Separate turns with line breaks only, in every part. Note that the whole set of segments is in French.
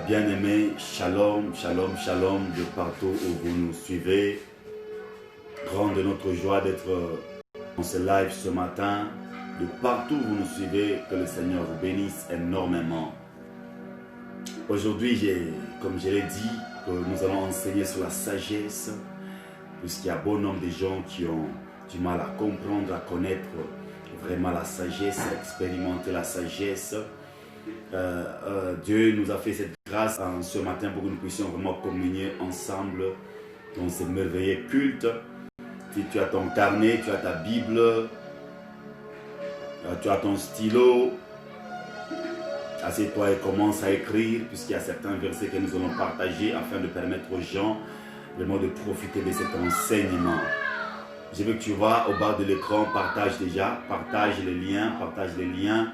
Bien-aimés, shalom, shalom, shalom de partout où vous nous suivez. Grande est notre joie d'être dans ce live ce matin. De partout où vous nous suivez, que le Seigneur vous bénisse énormément. Aujourd'hui, comme je l'ai dit, nous allons enseigner sur la sagesse, puisqu'il y a bon nombre de gens qui ont du mal à comprendre, à connaître vraiment la sagesse, à expérimenter la sagesse. Dieu nous a fait cette grâce ce matin pour que nous puissions vraiment communier ensemble dans ce merveilleux culte. Si tu as ton carnet, tu as ta Bible, tu as ton stylo, assieds-toi et commence à écrire, puisqu'il y a certains versets que nous allons partager afin de permettre aux gens vraiment de profiter de cet enseignement. Je veux que tu vois au bas de l'écran, partage déjà, partage les liens.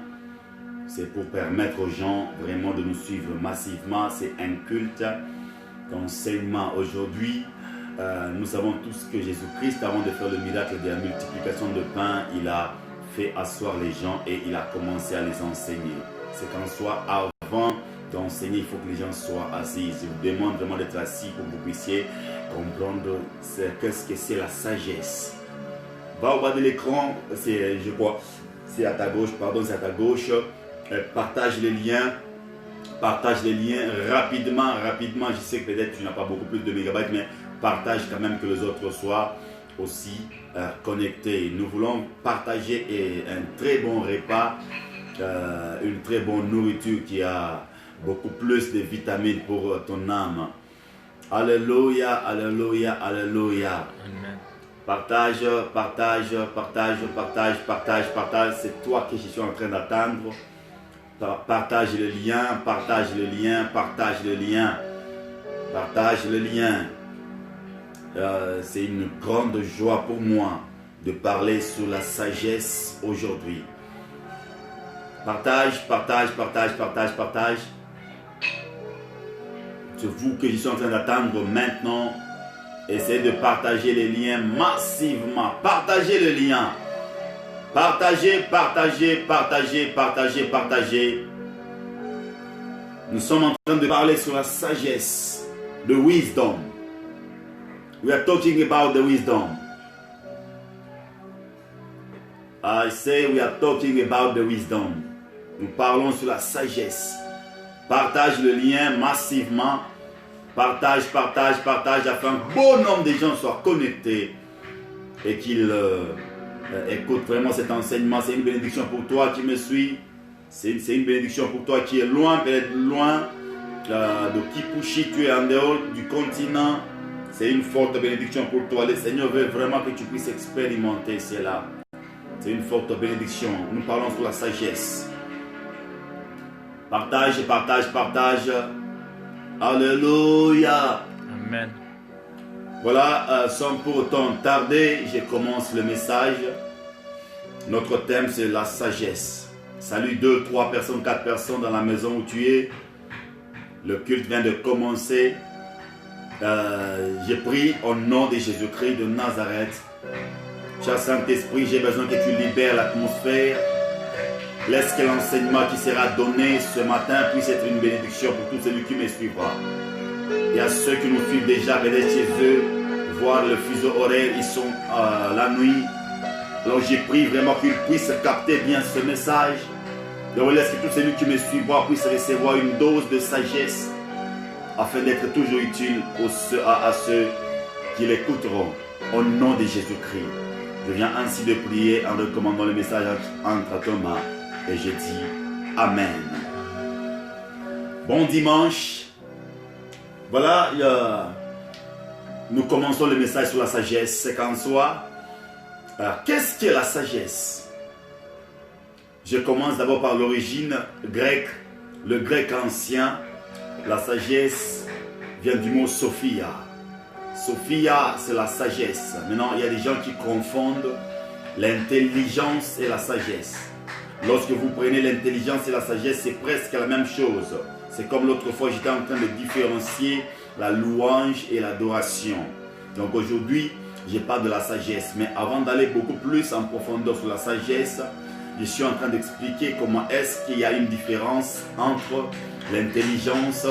C'est pour permettre aux gens vraiment de nous suivre massivement. C'est un culte d'enseignement. Aujourd'hui, nous savons tous que Jésus-Christ, avant de faire le miracle de la multiplication de pain, il a fait asseoir les gens et il a commencé à les enseigner. C'est qu'en soi, avant d'enseigner, il faut que les gens soient assis. Je vous demande vraiment d'être assis pour que vous puissiez comprendre qu'est-ce que c'est la sagesse. Va au bas de l'écran, je crois, c'est à ta gauche, c'est à ta gauche. Partage les liens rapidement. Je sais que peut-être tu n'as pas beaucoup plus de mégabytes, mais partage quand même que les autres soient aussi connectés. Nous voulons partager un très bon repas, une très bonne nourriture qui a beaucoup plus de vitamines pour ton âme. Alléluia, alléluia, alléluia. Amen. Partage. C'est toi que je suis en train d'attendre. Partage le lien. C'est une grande joie pour moi de parler sur la sagesse aujourd'hui. Partage. C'est vous que je suis en train d'attendre maintenant. Essayez de partager les liens massivement. Partagez le lien. Partagez. Nous sommes en train de parler sur la sagesse, the wisdom. We are talking about the wisdom. I say we are talking about the wisdom. Nous parlons sur la sagesse. Partage le lien massivement. Partage afin que bon nombre de gens soient connectés et qu'ils écoutent vraiment cet enseignement. C'est une bénédiction pour toi qui me suis. C'est une bénédiction pour toi qui est loin, peut-être loin de Kipushi, tu es en dehors du continent. C'est une forte bénédiction pour toi. Le Seigneur veut vraiment que tu puisses expérimenter cela. C'est une forte bénédiction. Nous parlons sur la sagesse. Partage. Alléluia.
Amen.
Voilà, sans pour autant tarder, je commence le message. Notre thème, c'est la sagesse. Salut 2, 3 personnes, 4 personnes dans la maison où tu es. Le culte vient de commencer. Je prie au nom de Jésus-Christ de Nazareth. Cher Saint-Esprit, j'ai besoin que tu libères l'atmosphère. Laisse que l'enseignement qui sera donné ce matin puisse être une bénédiction pour tous celui qui me suivra. Et à ceux qui nous suivent déjà, peut-être chez eux, voir le fuseau horaire, ils sont la nuit. Alors j'ai pris vraiment qu'ils puissent capter bien ce message. Donc laisse que tous celui qui me suivra puisse recevoir une dose de sagesse afin d'être toujours utile à ceux qui l'écouteront. Au nom de Jésus-Christ. Je viens ainsi de prier en recommandant le message entre Thomas. Et je dis Amen. Bon dimanche. Voilà, nous commençons le message sur la sagesse. C'est qu'en soi, qu'est-ce que la sagesse? Je commence d'abord par l'origine grecque. Le grec ancien, la sagesse vient du mot Sophia. Sophia, c'est la sagesse. Maintenant, il y a des gens qui confondent l'intelligence et la sagesse. Lorsque vous prenez l'intelligence et la sagesse, c'est presque la même chose. C'est comme l'autre fois, j'étais en train de différencier la louange et l'adoration. Donc aujourd'hui, je parle de la sagesse. Mais avant d'aller beaucoup plus en profondeur sur la sagesse, je suis en train d'expliquer comment est-ce qu'il y a une différence entre l'intelligence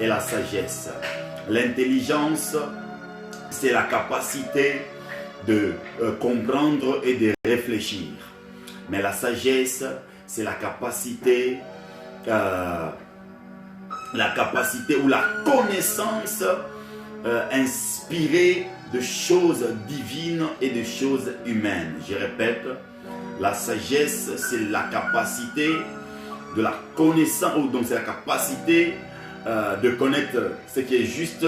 et la sagesse. L'intelligence, c'est la capacité de comprendre et de réfléchir. Mais la sagesse, c'est la capacité ou la connaissance inspirée de choses divines et de choses humaines. Je répète, la sagesse, c'est la capacité de la connaissance, donc c'est la capacité de connaître ce qui est juste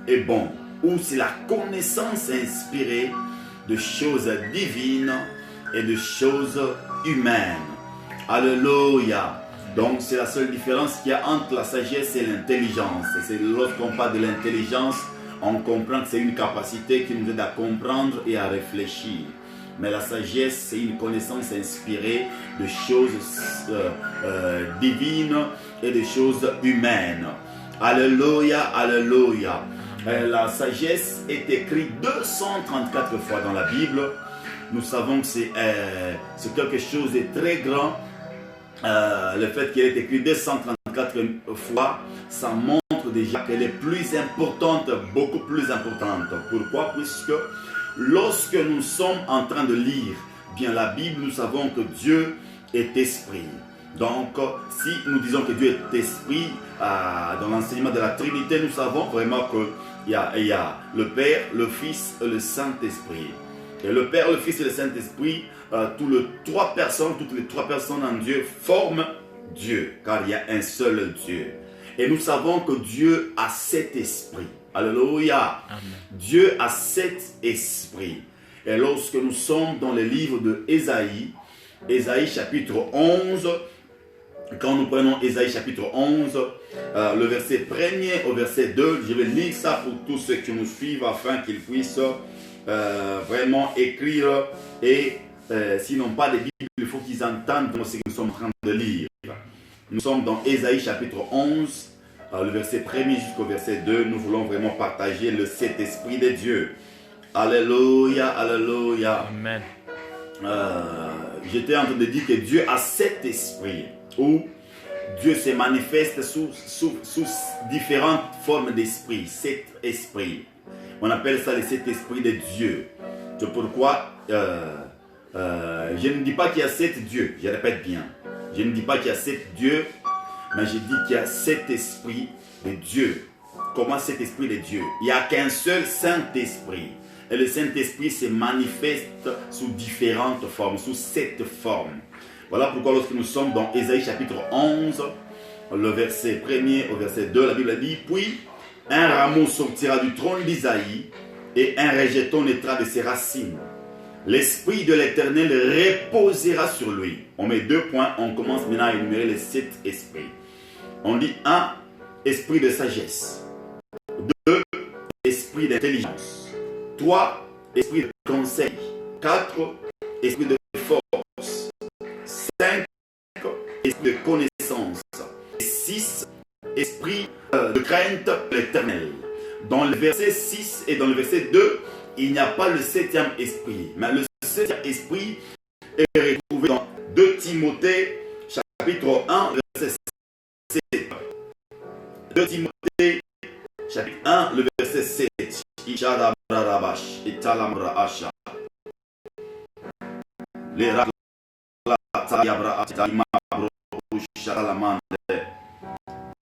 et bon, ou c'est la connaissance inspirée de choses divines et de choses humaines. Alléluia. Donc c'est la seule différence qu'il y a entre la sagesse et l'intelligence. Et c'est lorsqu'on parle de l'intelligence, on comprend que c'est une capacité qui nous aide à comprendre et à réfléchir. Mais la sagesse, c'est une connaissance inspirée de choses divines et de choses humaines. Alléluia, alléluia. La sagesse est écrite 234 fois dans la Bible. Nous savons que c'est quelque chose de très grand. Le fait qu'elle est écrite 234 fois, ça montre déjà qu'elle est plus importante, beaucoup plus importante. Pourquoi? Puisque lorsque nous sommes en train de lire bien la Bible, nous savons que Dieu est esprit. Donc, si nous disons que Dieu est esprit, dans l'enseignement de la Trinité, nous savons vraiment qu'il y a le Père, le Fils et le Saint-Esprit. Et le Père, le Fils et le Saint-Esprit, toutes les trois personnes en Dieu forment Dieu, car il y a un seul Dieu. Et nous savons que Dieu a 7 esprits. Alléluia. Amen. Dieu a 7 esprits. Et lorsque nous sommes dans le livre de Ésaïe, Ésaïe chapitre 11, quand nous prenons Ésaïe chapitre 11, le verset 1er au verset 2, je vais lire ça pour tous ceux qui nous suivent afin qu'ils puissent vraiment écrire et s'ils n'ont pas de Bible, il faut qu'ils entendent ce que nous sommes en train de lire. Nous sommes dans Ésaïe chapitre 11, le verset 1er jusqu'au verset 2. Nous voulons vraiment partager le Saint-Esprit de Dieu. Alléluia, alléluia. Amen. J'étais en train de dire que Dieu a 7 esprits, où Dieu se manifeste sous différentes formes d'esprits. 7 esprits. On appelle ça les 7 esprits de Dieu. C'est pourquoi je ne dis pas qu'il y a 7 dieux, je répète bien. Je ne dis pas qu'il y a 7 dieux, mais je dis qu'il y a 7 esprits de Dieu. Comment 7 esprits de Dieu? Il n'y a qu'un seul Saint-Esprit. Et le Saint-Esprit se manifeste sous différentes formes, sous 7 formes. Voilà pourquoi lorsque nous sommes dans Ésaïe chapitre 11, le verset 1er au verset 2, la Bible dit: puis un rameau sortira du trône d'Isaïe et un rejeton naîtra de ses racines. L'Esprit de l'Éternel reposera sur lui. On met 2 points, on commence maintenant à énumérer les 7 esprits. On dit 1, esprit de sagesse. 2, esprit d'intelligence. 3, esprit de conseil. 4, esprit de force. 5, esprit de connaissance. 6, esprit de crainte de l'Éternel. Dans le verset 6 et dans le verset 2, il n'y a pas le 7e esprit. Mais le 7e esprit est retrouvé dans 2 Timothée, chapitre 1, verset 7. 2 Timothée, chapitre 1, le verset 7.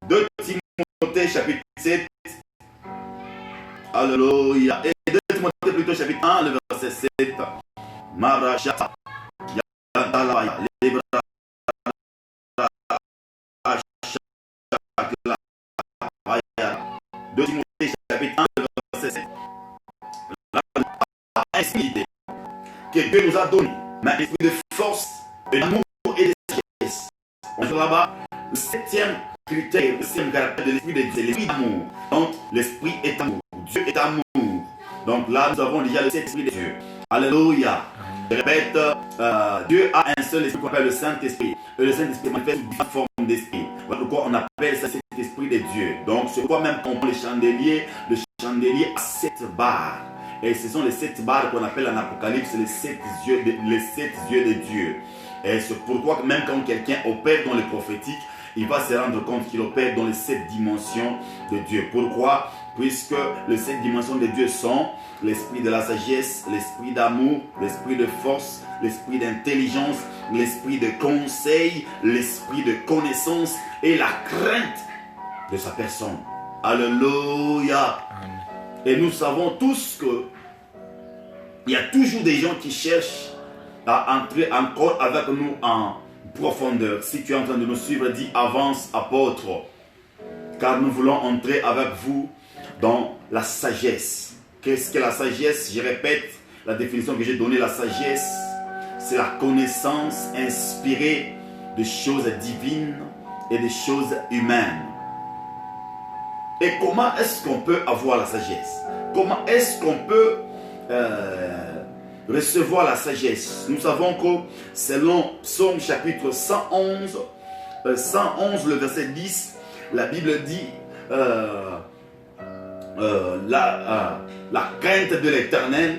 De Timothée chapitre 7. Alléluia. Et 2 Timothée plutôt chapitre 1, le verset 7. Maracha Yadalaya Libra 2 Timothée chapitre 1, le verset 7. Esprit que Dieu nous a donné, mais un esprit de force, d'amour et de sagesse. On voit là-bas le 7e critère, le 7e caractère de l'esprit de Dieu, c'est l'esprit d'amour. Donc l'esprit est amour, Dieu est amour. Donc là nous avons déjà le 7 esprit de Dieu. Alléluia. Je répète, Dieu a un seul esprit qu'on appelle le Saint-Esprit. Et le Saint-Esprit manifeste sous différentes formes d'esprit. Voilà pourquoi on appelle ça cet esprit de Dieu. Donc c'est pourquoi même quand on prend le chandelier a 7 barres. Et ce sont les 7 barres qu'on appelle en Apocalypse les 7 yeux de Dieu. Et c'est pourquoi même quand quelqu'un opère dans le prophétique, il va se rendre compte qu'il opère dans les 7 dimensions de Dieu. Pourquoi? Puisque les 7 dimensions de Dieu sont l'esprit de la sagesse, l'esprit d'amour, l'esprit de force, l'esprit d'intelligence, l'esprit de conseil, l'esprit de connaissance et la crainte de sa personne. Alléluia.
Amen.
Et nous savons tous que il y a toujours des gens qui cherchent à entrer encore avec nous en profondeur. Si tu es en train de nous suivre, dis avance, apôtre. Car nous voulons entrer avec vous dans la sagesse. Qu'est-ce que la sagesse? Je répète la définition que j'ai donnée. La sagesse, c'est la connaissance inspirée de choses divines et des choses humaines. Et comment est-ce qu'on peut avoir la sagesse? Comment est-ce qu'on peut recevoir la sagesse? Nous savons que selon Psaume chapitre 111, le verset 10, la Bible dit la crainte de l'Éternel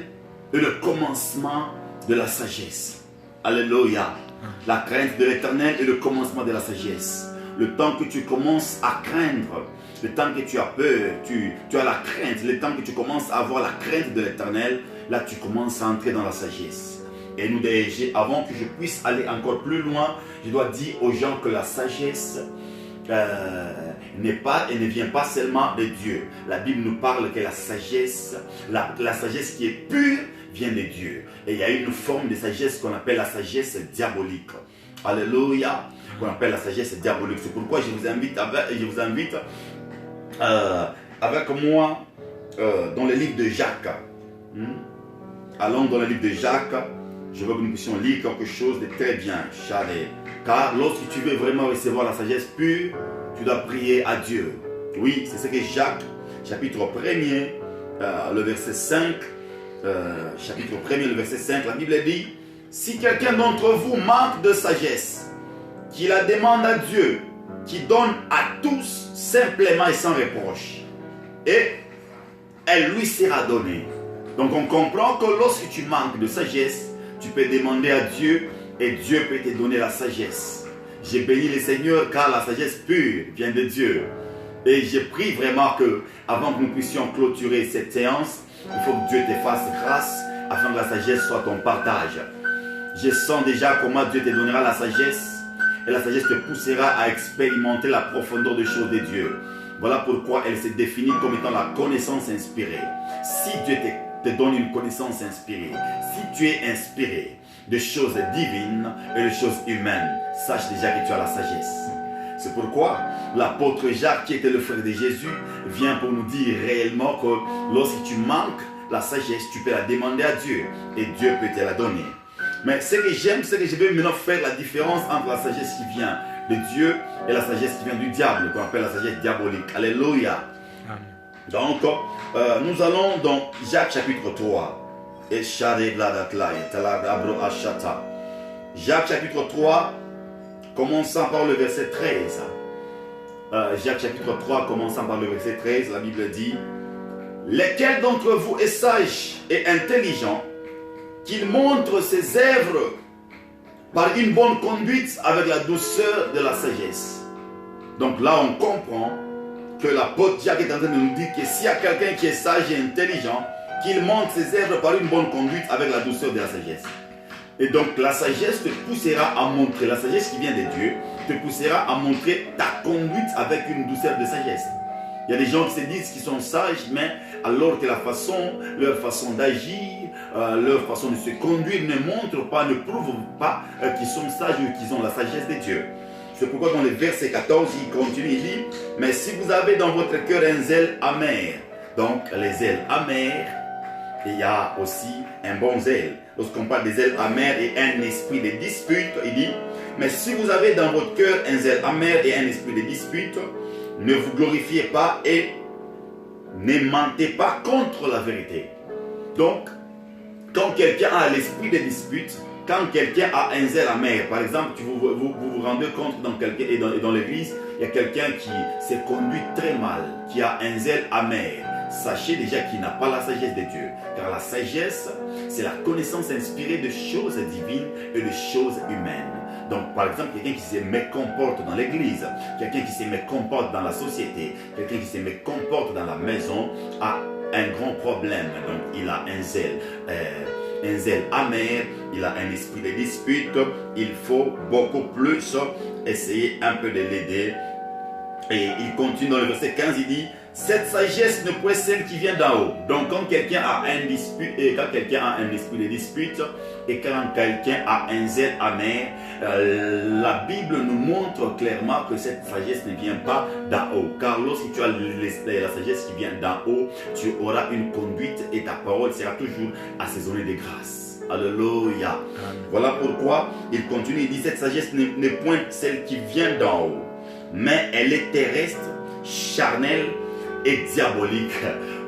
est le commencement de la sagesse. Alléluia. La crainte de l'Éternel est le commencement de la sagesse. Le temps que tu commences à craindre, le temps que tu as peur, tu as la crainte, le temps que tu commences à avoir la crainte de l'Éternel, là tu commences à entrer dans la sagesse. Et nous, avant que je puisse aller encore plus loin, je dois dire aux gens que la sagesse n'est pas et ne vient pas seulement de Dieu. La Bible nous parle que la sagesse qui est pure vient de Dieu. Et il y a une forme de sagesse qu'on appelle la sagesse diabolique. Alléluia. Qu'on appelle la sagesse diabolique. C'est pourquoi je vous invite avec moi dans le livre de Jacques. Allons dans le livre de Jacques. Je veux que nous puissions lire quelque chose de très bien. Car lorsque tu veux vraiment recevoir la sagesse pure, tu dois prier à Dieu. Oui, c'est ce que Jacques, chapitre 1er, le verset 5, chapitre 1er, le verset 5, la Bible dit: si quelqu'un d'entre vous manque de sagesse, qu'il la demande à Dieu, qui donne à tous simplement et sans reproche, et elle lui sera donnée. Donc on comprend que lorsque tu manques de sagesse, tu peux demander à Dieu et Dieu peut te donner la sagesse. J'ai béni le Seigneur car la sagesse pure vient de Dieu. Et je prie vraiment que, avant que nous puissions clôturer cette séance, il faut que Dieu te fasse grâce afin que la sagesse soit ton partage. Je sens déjà comment Dieu te donnera la sagesse. Et la sagesse te poussera à expérimenter la profondeur des choses de Dieu. Voilà pourquoi elle se définit comme étant la connaissance inspirée. Si Dieu te donne une connaissance inspirée, si tu es inspiré de choses divines et de choses humaines, sache déjà que tu as la sagesse. C'est pourquoi l'apôtre Jacques, qui était le frère de Jésus, vient pour nous dire réellement que lorsque tu manques la sagesse, tu peux la demander à Dieu et Dieu peut te la donner. Mais ce que j'aime, c'est que je vais maintenant faire la différence entre la sagesse qui vient de Dieu et la sagesse qui vient du diable, qu'on appelle la sagesse diabolique. Alléluia.
Amen.
Donc, nous allons dans Jacques chapitre 3. Jacques chapitre 3, commençant par le verset 13. Jacques chapitre 3, commençant par le verset 13, la Bible dit: lequel d'entre vous est sage et intelligent, qu'il montre ses œuvres par une bonne conduite avec la douceur de la sagesse. Donc là, on comprend que l'apôtre Jacques est en train de nous dire que s'il y a quelqu'un qui est sage et intelligent, qu'il montre ses œuvres par une bonne conduite avec la douceur de la sagesse. Et donc la sagesse te poussera à montrer, la sagesse qui vient de Dieu, te poussera à montrer ta conduite avec une douceur de sagesse. Il y a des gens qui se disent qu'ils sont sages, mais alors que leur façon d'agir, leur façon de se conduire ne montre pas, ne prouve pas qu'ils sont sages ou qu'ils ont la sagesse de Dieu. C'est pourquoi dans le verset 14, il continue, il dit: mais si vous avez dans votre cœur un zèle amer, donc les zèles amers, il y a aussi un bon zèle. Lorsqu'on parle des zèles amers et un esprit de dispute, il dit: mais si vous avez dans votre cœur un zèle amer et un esprit de dispute, ne vous glorifiez pas et ne mentez pas contre la vérité. Donc, quand quelqu'un a l'esprit de dispute, quand quelqu'un a un zèle amer, par exemple, vous vous rendez compte dans l'église, il y a quelqu'un qui s'est conduit très mal, qui a un zèle amer. Sachez déjà qu'il n'a pas la sagesse de Dieu. Car la sagesse, c'est la connaissance inspirée de choses divines et de choses humaines. Donc, par exemple, quelqu'un qui se mécomporte dans l'église, quelqu'un qui se mécomporte dans la société, quelqu'un qui se mécomporte dans la maison a un grand problème. Donc, il a un zèle amer, il a un esprit de dispute. Il faut beaucoup plus essayer un peu de l'aider. Et il continue dans le verset 15, il dit: cette sagesse ne peut être celle qui vient d'en haut. Donc quand quelqu'un a un dispute, et quand quelqu'un a un esprit de dispute, et quand quelqu'un a un zèle amer, la Bible nous montre clairement que cette sagesse ne vient pas d'en haut. Car lorsque tu as la sagesse qui vient d'en haut, tu auras une conduite et ta parole sera toujours assaisonnée de grâce. Alléluia. Voilà pourquoi il continue, il dit: cette sagesse n'est point celle qui vient d'en haut, mais elle est terrestre, charnelle et diabolique.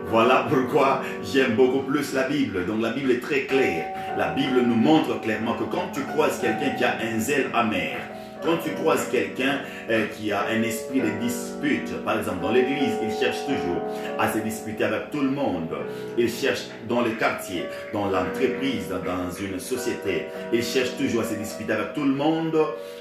Voilà pourquoi j'aime beaucoup plus la Bible. Donc la Bible est très claire. La Bible nous montre clairement que quand tu croises quelqu'un qui a un zèle amer, quand tu croises quelqu'un qui a un esprit de dispute, par exemple dans l'église, il cherche toujours à se disputer avec tout le monde. Il cherche dans les quartiers, dans l'entreprise, dans une société. Il cherche toujours à se disputer avec tout le monde.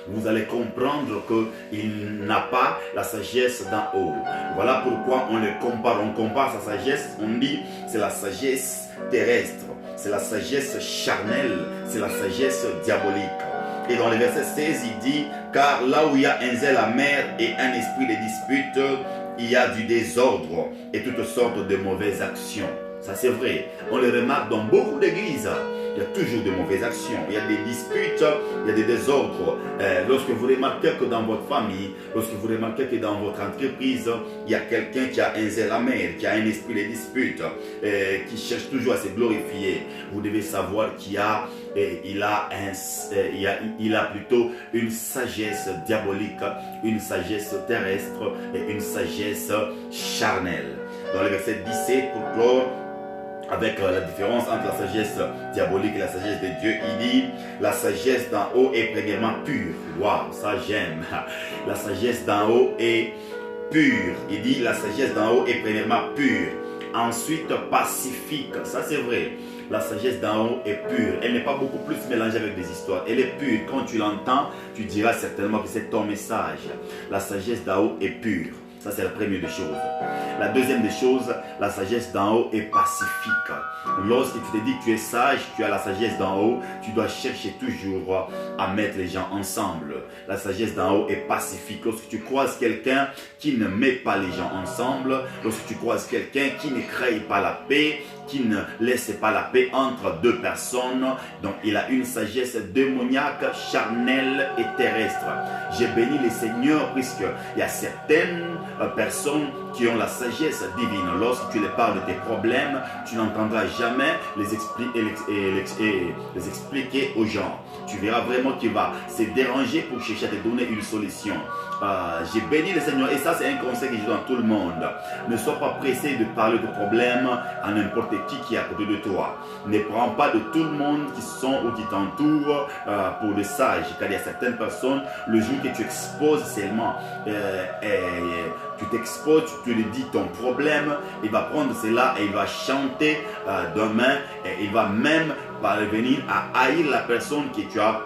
Vous allez comprendre qu'il n'a pas la sagesse d'en haut. Voilà pourquoi on compare sa sagesse. On dit c'est la sagesse terrestre, c'est la sagesse charnelle, c'est la sagesse diabolique. Et dans le verset 16, il dit: car là où il y a un zèle amer et un esprit de dispute, il y a du désordre et toutes sortes de mauvaises actions. Ça c'est vrai. On le remarque dans beaucoup d'églises. Il y a toujours de mauvaises actions. Il y a des disputes, il y a des désordres. Lorsque vous remarquez que dans votre famille, lorsque vous remarquez que dans votre entreprise, il y a quelqu'un qui a un zèle amer, qui a un esprit de dispute, qui cherche toujours à se glorifier, vous devez savoir qu'il a plutôt une sagesse diabolique, une sagesse terrestre et une sagesse charnelle. Dans le verset 17, pour clore avec la différence entre la sagesse diabolique et la sagesse de Dieu, il dit: la sagesse d'en haut est premièrement pure. Waouh, ça j'aime. La sagesse d'en haut est pure. Il dit: la sagesse d'en haut est premièrement pure. Ensuite pacifique. Ça c'est vrai. La sagesse d'en haut est pure. Elle n'est pas beaucoup plus mélangée avec des histoires. Elle est pure. Quand tu l'entends, tu diras certainement que c'est ton message. La sagesse d'en haut est pure. Ça, c'est la première des choses. La deuxième des choses, la sagesse d'en haut est pacifique. Lorsque tu te dis que tu es sage, tu as la sagesse d'en haut, tu dois chercher toujours à mettre les gens ensemble. La sagesse d'en haut est pacifique. Lorsque tu croises quelqu'un qui ne met pas les gens ensemble, lorsque tu croises quelqu'un qui ne crée pas la paix, qui ne laisse pas la paix entre deux personnes, donc il a une sagesse démoniaque, charnelle et terrestre. J'ai béni le Seigneur puisqu'il y a certaines personnes qui ont la sagesse divine. Lorsque tu les parles de tes problèmes, tu n'entendras jamais les expliquer aux gens. Tu verras vraiment qu'il va se déranger pour chercher à te donner une solution. J'ai béni le Seigneur et ça c'est un conseil que je donne à tout le monde. Ne sois pas pressé de parler de problèmes à n'importe qui est à côté de toi. Ne prends pas de tout le monde qui sont ou qui t'entourent pour le sage, car il y a certaines personnes, le jour que tu exposes seulement, tu t'exposes, tu lui dis ton problème, il va prendre cela et il va chanter demain et il va même parvenir à haïr la personne que tu as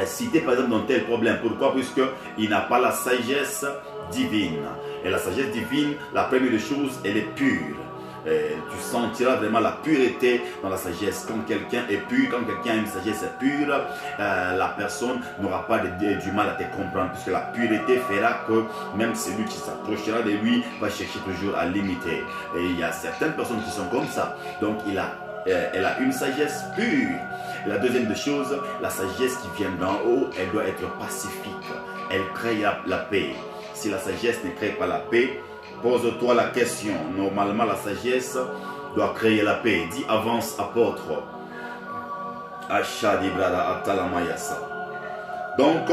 cité par exemple dans tel problème. Pourquoi? Puisqu'il n'a pas la sagesse divine. Et la sagesse divine, la première des choses, elle est pure. Tu sentiras vraiment la pureté dans la sagesse. Quand quelqu'un est pur, quand quelqu'un a une sagesse pure, la personne n'aura pas du mal à te comprendre, puisque la pureté fera que même celui qui s'approchera de lui va chercher toujours à l'imiter. Et il y a certaines personnes qui sont comme ça. Donc elle a une sagesse pure. Et la deuxième des choses, la sagesse qui vient d'en haut, elle doit être pacifique. Elle crée la paix. Si la sagesse ne crée pas la paix, pose-toi la question. Normalement, la sagesse doit créer la paix. Dis avance, apôtre. Donc,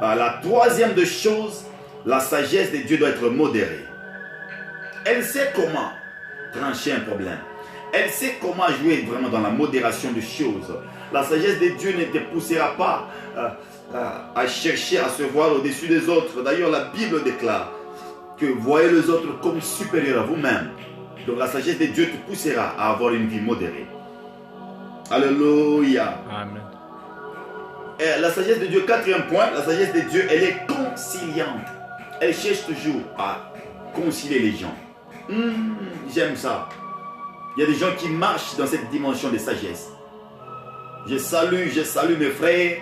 la troisième des choses, la sagesse de Dieu doit être modérée. Elle sait comment trancher un problème. Elle sait comment jouer vraiment dans la modération des choses. La sagesse de Dieu ne te poussera pas à chercher à se voir au-dessus des autres. D'ailleurs, la Bible déclare que voyez les autres comme supérieurs à vous-même. Donc la sagesse de Dieu te poussera à avoir une vie modérée. Alléluia.
Amen.
la sagesse de Dieu, quatrième point, la sagesse de Dieu, elle est conciliante. Elle cherche toujours à concilier les gens. J'aime ça. Il y a des gens qui marchent dans cette dimension de sagesse. Je salue mes frères.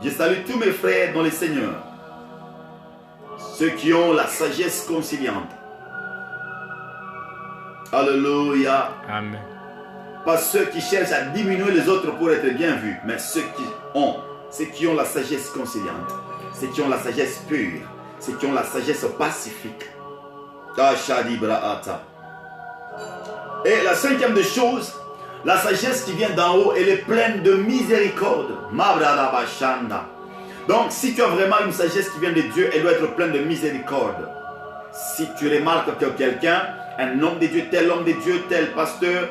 Je salue tous mes frères dans le Seigneur. Ceux qui ont la sagesse conciliante. Alléluia.
Amen.
Pas ceux qui cherchent à diminuer les autres pour être bien vus, mais ceux qui ont la sagesse conciliante, ceux qui ont la sagesse pure, ceux qui ont la sagesse pacifique. Et la cinquième des choses, la sagesse qui vient d'en haut, elle est pleine de miséricorde. Donc, si tu as vraiment une sagesse qui vient de Dieu, elle doit être pleine de miséricorde. Si tu remarques que quelqu'un, un homme de Dieu, tel pasteur,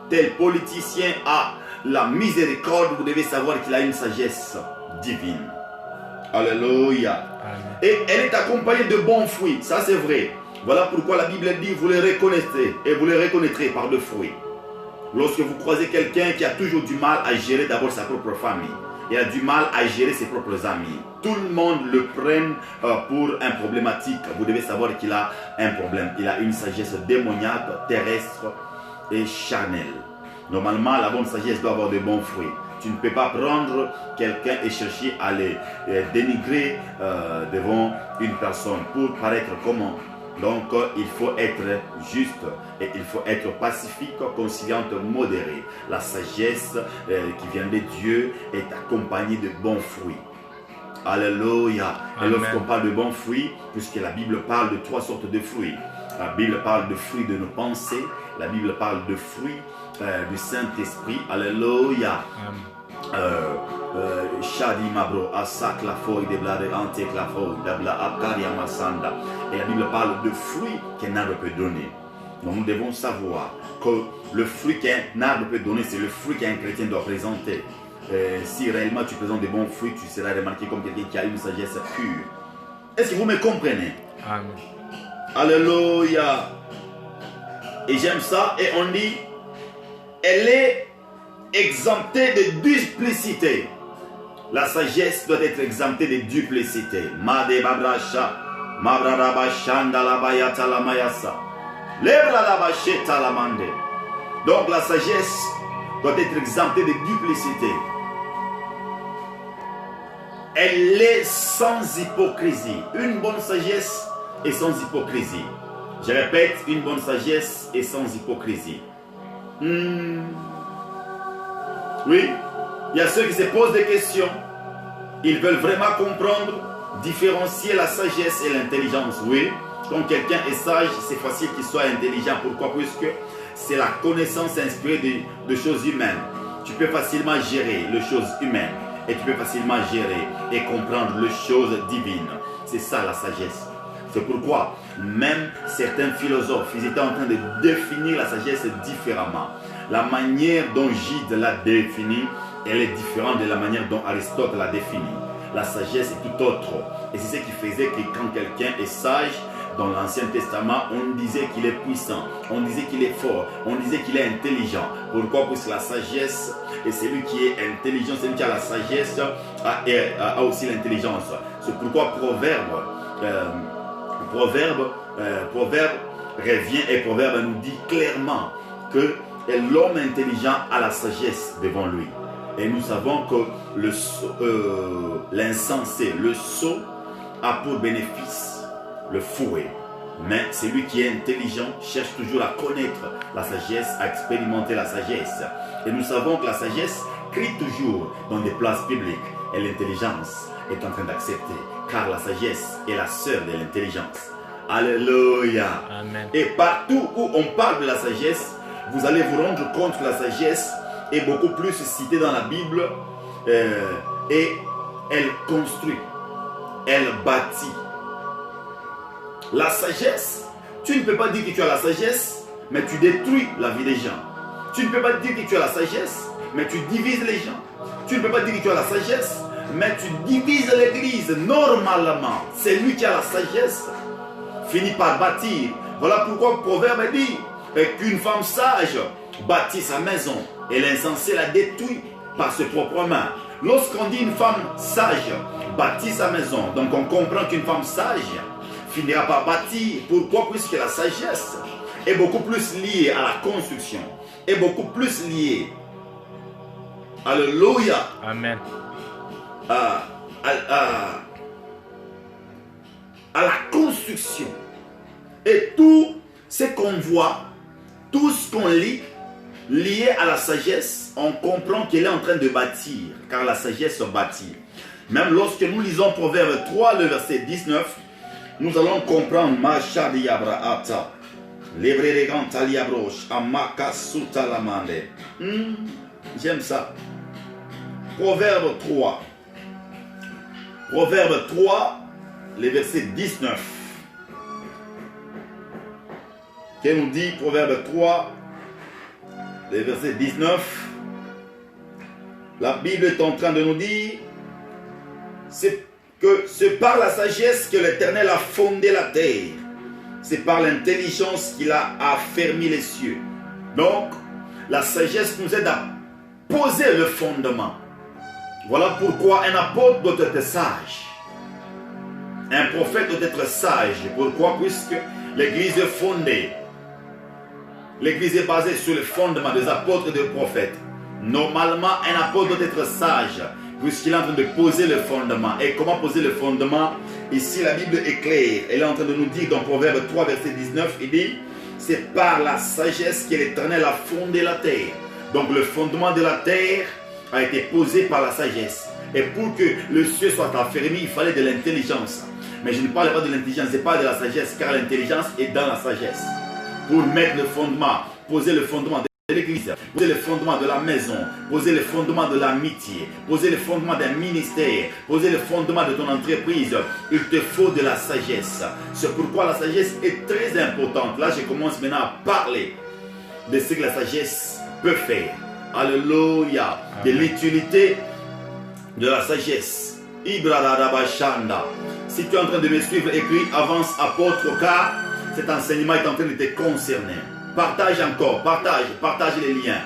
tel politicien a la miséricorde, vous devez savoir qu'il a une sagesse divine. Alléluia.
Amen.
Et elle est accompagnée de bons fruits, ça c'est vrai. Voilà pourquoi la Bible dit, vous les reconnaîtrez, et vous les reconnaîtrez par le fruit. Lorsque vous croisez quelqu'un qui a toujours du mal à gérer d'abord sa propre famille, il a du mal à gérer ses propres amis, tout le monde le prend pour un problématique, vous devez savoir qu'il a un problème. Il a une sagesse démoniaque, terrestre et charnelle. Normalement, la bonne sagesse doit avoir de bons fruits. Tu ne peux pas prendre quelqu'un et chercher à les dénigrer devant une personne pour paraître comment. Donc, il faut être juste et il faut être pacifique, conciliante, modéré. La sagesse qui vient de Dieu est accompagnée de bons fruits. Alléluia. Et lorsqu'on parle de bons fruits, puisque la Bible parle de 3 sortes de fruits. La Bible parle de fruits de nos pensées. La Bible parle de fruits du Saint-Esprit. Alléluia. Shadi Mabro, Asak la feuille de blade, Antek la feuille, Dabla Akaria Masanda. Et la Bible parle de fruits qu'un arbre peut donner. Donc nous devons savoir que le fruit qu'un arbre peut donner, c'est le fruit qu'un chrétien doit présenter. Si réellement tu présentes de bons fruits, tu seras remarqué comme quelqu'un qui a une sagesse pure. Est-ce que vous me comprenez?
Amen.
Alléluia. Et j'aime ça. Et on dit, elle est exemptée de duplicité. La sagesse doit être exemptée de duplicité. Made babrasha, mabrarabashanda la bayata la mayasa, lebra la bacheta la mande. Donc la sagesse doit être exemptée de duplicité. Elle est sans hypocrisie. Une bonne sagesse est sans hypocrisie. Je répète, une bonne sagesse est sans hypocrisie. Oui, il y a ceux qui se posent des questions. Ils veulent vraiment comprendre, différencier la sagesse et l'intelligence. Oui, quand quelqu'un est sage, c'est facile qu'il soit intelligent. Pourquoi? Puisque c'est la connaissance inspirée de choses humaines. Tu peux facilement gérer les choses humaines et tu peux facilement gérer et comprendre les choses divines. C'est ça la sagesse. C'est pourquoi même certains philosophes, ils étaient en train de définir la sagesse différemment. La manière dont Gide l'a définie, elle est différente de la manière dont Aristote l'a définie. La sagesse est tout autre. Et c'est ce qui faisait que quand quelqu'un est sage, dans l'Ancien Testament, on disait qu'il est puissant, on disait qu'il est fort, on disait qu'il est intelligent. Pourquoi? Parce que la sagesse, et celui qui est intelligent, celui qui a la sagesse, a aussi l'intelligence. C'est pourquoi Proverbe revient et Proverbe nous dit clairement que l'homme intelligent a la sagesse devant lui. Et nous savons que l'insensé, le sot, a pour bénéfice le fouet. Mais celui qui est intelligent cherche toujours à connaître la sagesse, à expérimenter la sagesse. Et nous savons que la sagesse crie toujours dans des places publiques. Et l'intelligence est en train d'accepter. Car la sagesse est la sœur de l'intelligence. Alléluia.
Amen.
Et partout où on parle de la sagesse, vous allez vous rendre compte que la sagesse est beaucoup plus citée dans la Bible. Et elle construit. Elle bâtit. La sagesse, tu ne peux pas dire que tu as la sagesse, mais tu détruis la vie des gens. Tu ne peux pas dire que tu as la sagesse, mais tu divises les gens. Tu ne peux pas dire que tu as la sagesse, mais tu divises l'église. Normalement, c'est lui qui a la sagesse, finit par bâtir. Voilà pourquoi le proverbe dit qu'une femme sage bâtit sa maison et l'insensé la détruit par ses propres mains. Lorsqu'on dit une femme sage bâtit sa maison, donc on comprend qu'une femme sage finira par bâtir. Pourquoi? Puisque la sagesse est beaucoup plus liée à la construction, est beaucoup plus liée, alléluia,
Amen.
à la construction. Et tout ce qu'on voit, tout ce qu'on lit, lié à la sagesse, on comprend qu'elle est en train de bâtir, car la sagesse bâtit. Même lorsque nous lisons Proverbe 3, le verset 19, nous allons comprendre j'aime ça. Proverbe 3. Proverbe 3, le verset 19. Qu'elle nous dit, Proverbe 3, le verset 19. La Bible est en train de nous dire, c'est que c'est par la sagesse que l'Éternel a fondé la terre. C'est par l'intelligence qu'il a affermi les cieux. Donc, la sagesse nous aide à poser le fondement. Voilà pourquoi un apôtre doit être sage. Un prophète doit être sage. Pourquoi? Puisque l'Église est fondée. L'Église est basée sur le fondement des apôtres et des prophètes. Normalement, un apôtre doit être sage, puisqu'il est en train de poser le fondement. Et comment poser le fondement? Ici, la Bible est claire. Elle est en train de nous dire dans Proverbe 3, verset 19, il dit, c'est par la sagesse que l'Éternel a fondé la terre. Donc le fondement de la terre a été posé par la sagesse. Et pour que le ciel soit affermi, il fallait de l'intelligence. Mais je ne parle pas de l'intelligence, je parle de la sagesse, car l'intelligence est dans la sagesse. Pour mettre le fondement, poser le fondement de l'église, poser le fondement de la maison, poser le fondement de l'amitié, poser le fondement d'un ministère, poser le fondement de ton entreprise, il te faut de la sagesse. C'est pourquoi la sagesse est très importante. Là, je commence maintenant à parler de ce que la sagesse peut faire. Alléluia. De l'utilité de la sagesse. Ibradabashanda. Si tu es en train de me suivre, écris avance apôtre, car cet enseignement est en train de te concerner. Partage encore, partage les liens.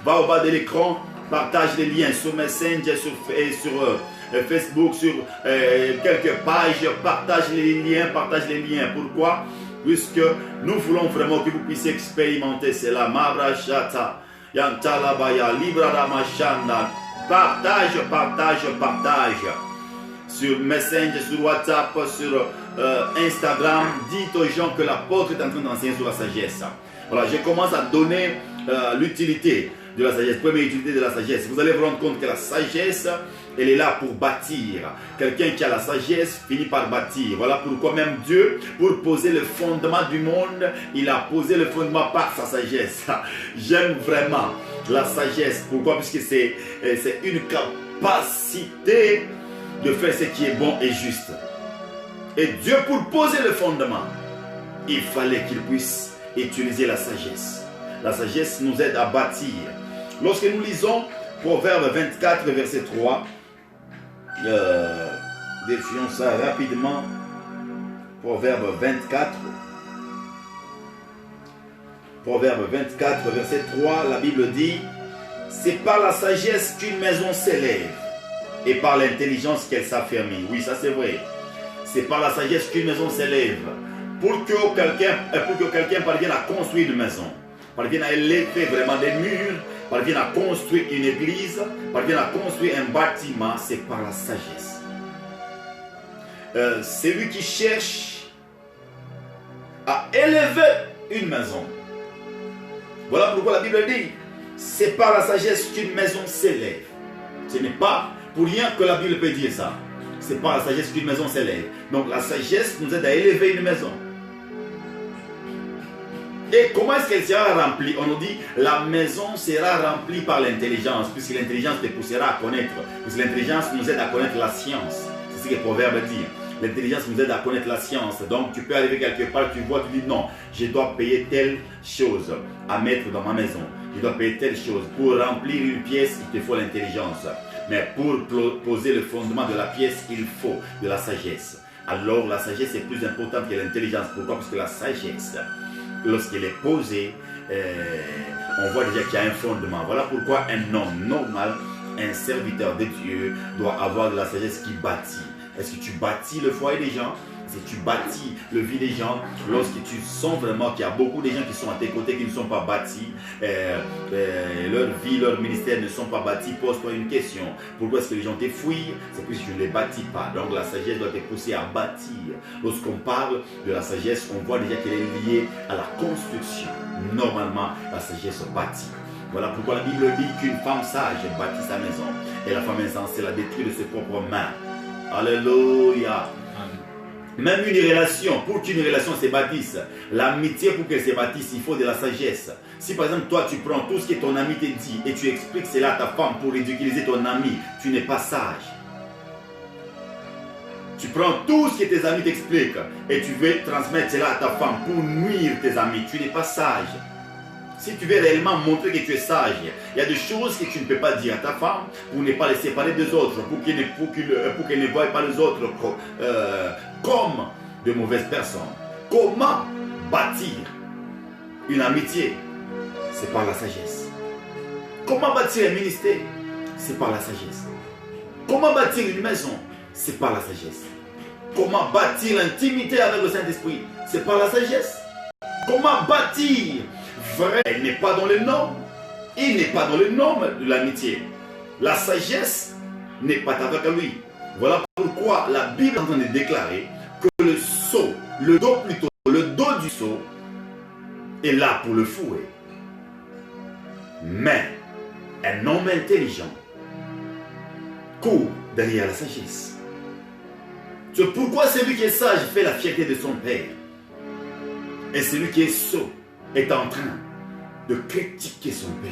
Va au bas de l'écran, partage les liens sur Messenger, sur Facebook, sur quelques pages. Partage les liens. Pourquoi? Puisque nous voulons vraiment que vous puissiez expérimenter cela. Mabrashata, Yantalabaya, Libradamashanda. Partage. Sur Messenger, sur WhatsApp, sur Instagram, dites aux gens que l'apôtre est en train d'enseigner sur la sagesse. Voilà, je commence à donner l'utilité de la sagesse. Première utilité de la sagesse. Vous allez vous rendre compte que la sagesse, elle est là pour bâtir. Quelqu'un qui a la sagesse finit par bâtir. Voilà pourquoi même Dieu, pour poser le fondement du monde, il a posé le fondement par sa sagesse. J'aime vraiment la sagesse. Pourquoi? Puisque c'est une capacité de faire ce qui est bon et juste. Et Dieu, pour poser le fondement, il fallait qu'il puisse utiliser la sagesse. La sagesse nous aide à bâtir. Lorsque nous lisons Proverbe 24, verset 3, défions ça rapidement. Proverbe 24. Proverbe 24, verset 3, la Bible dit, c'est par la sagesse qu'une maison s'élève et par l'intelligence qu'elle s'affermit. Oui, ça c'est vrai. C'est par la sagesse qu'une maison s'élève. Pour que quelqu'un parvienne à construire une maison, parvienne à élever vraiment des murs, parvienne à construire une église, parvienne à construire un bâtiment, c'est par la sagesse. C'est lui qui cherche à élever une maison. Voilà pourquoi la Bible dit, c'est par la sagesse qu'une maison s'élève. Ce n'est pas pour rien que la Bible peut dire ça. C'est par la sagesse qu'une maison s'élève. Donc la sagesse nous aide à élever une maison. Et comment est-ce qu'elle sera remplie? On nous dit, la maison sera remplie par l'intelligence, puisque l'intelligence te poussera à connaître. Puisque l'intelligence nous aide à connaître la science. C'est ce que le proverbe dit. L'intelligence nous aide à connaître la science. Donc tu peux arriver quelque part, tu vois, tu dis non, je dois payer telle chose à mettre dans ma maison. Je dois payer telle chose. Pour remplir une pièce, il te faut l'intelligence. Mais pour poser le fondement de la pièce, il faut de la sagesse. Alors la sagesse est plus importante que l'intelligence. Pourquoi? Parce que la sagesse, lorsqu'elle est posée, on voit déjà qu'il y a un fondement. Voilà pourquoi un homme normal un serviteur de Dieu doit avoir de la sagesse qui bâtit. Est-ce que tu bâtis le foyer des gens? Si tu bâtis le vie des gens, lorsque tu sens vraiment qu'il y a beaucoup de gens qui sont à tes côtés, qui ne sont pas bâtis, leur vie, leur ministère ne sont pas bâtis, pose-toi une question. Pourquoi est-ce que les gens te fuient? C'est parce que je ne les bâtis pas. Donc la sagesse doit te pousser à bâtir. Lorsqu'on parle de la sagesse, on voit déjà qu'elle est liée à la construction. Normalement, la sagesse bâtit. Voilà pourquoi la Bible dit qu'une femme sage bâtit sa maison. Et la femme insensée la détruit de ses propres mains. Alléluia. Même une relation, pour qu'une relation se bâtisse, l'amitié pour qu'elle se bâtisse, il faut de la sagesse. Si par exemple toi tu prends tout ce que ton ami te dit et tu expliques cela à ta femme pour ridiculiser ton ami, tu n'es pas sage. Tu prends tout ce que tes amis t'expliquent et tu veux transmettre cela à ta femme pour nuire tes amis, tu n'es pas sage. Si tu veux réellement montrer que tu es sage, il y a des choses que tu ne peux pas dire à ta femme pour ne pas les séparer des autres, pour qu'elle ne voie pas les autres comme de mauvaises personnes. Comment bâtir une amitié? C'est par la sagesse. Comment bâtir un ministère? C'est par la sagesse. Comment bâtir une maison? C'est par la sagesse. Comment bâtir l'intimité avec le Saint-Esprit? C'est par la sagesse. Comment bâtir vrai? Elle n'est pas dans les normes. Il n'est pas dans les normes de l'amitié. La sagesse n'est pas avec lui. Voilà pourquoi la Bible est en train de déclarer que le seau, le dos plutôt, le dos du seau est là pour le fouet. Mais un homme intelligent court derrière la sagesse. C'est pourquoi celui qui est sage fait la fierté de son père. Et celui qui est sot est en train de critiquer son père.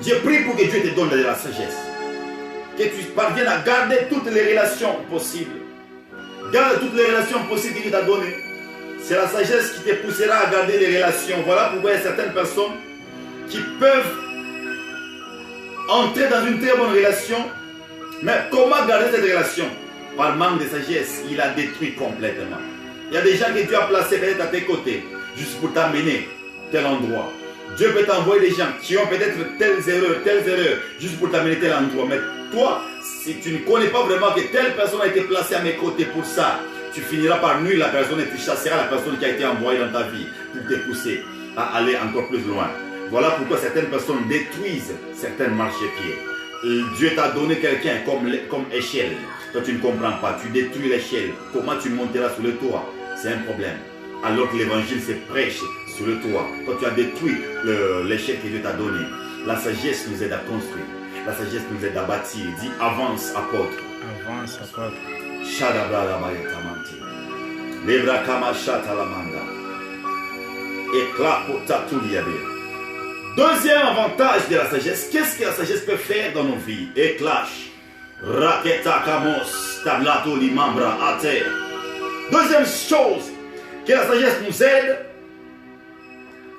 J'ai prié pour que Dieu te donne de la sagesse. Que tu parviennes à garder toutes les relations possibles. Garde toutes les relations possibles qu'il t'a données. C'est la sagesse qui te poussera à garder les relations. Voilà pourquoi il y a certaines personnes qui peuvent entrer dans une très bonne relation. Mais comment garder cette relation? Par manque de sagesse, il a détruit complètement. Il y a des gens que Dieu a placés peut-être à tes côtés, juste pour t'amener tel endroit. Dieu peut t'envoyer des gens qui ont peut-être telles erreurs, juste pour t'amener tel endroit. Mais toi, si tu ne connais pas vraiment que telle personne a été placée à mes côtés pour ça, tu finiras par nuire la personne et tu chasseras la personne qui a été envoyée dans ta vie pour te pousser à aller encore plus loin. Voilà pourquoi certaines personnes détruisent certaines marchepieds. Dieu t'a donné quelqu'un comme échelle. Toi, tu ne comprends pas. Tu détruis l'échelle. Comment tu monteras sur le toit? C'est un problème. Alors que l'évangile se prêche sur le toit. Quand tu as détruit l'échelle que Dieu t'a donné, la sagesse nous aide à construire. La sagesse nous aide à bâtir. Dis avance, apôtre.
Avance, apôtre.
Deuxième avantage de la sagesse, qu'est-ce que la sagesse peut faire dans nos vies? Éclash. Raketa kamos, tablato limambra à terre. Deuxième chose que la sagesse nous aide,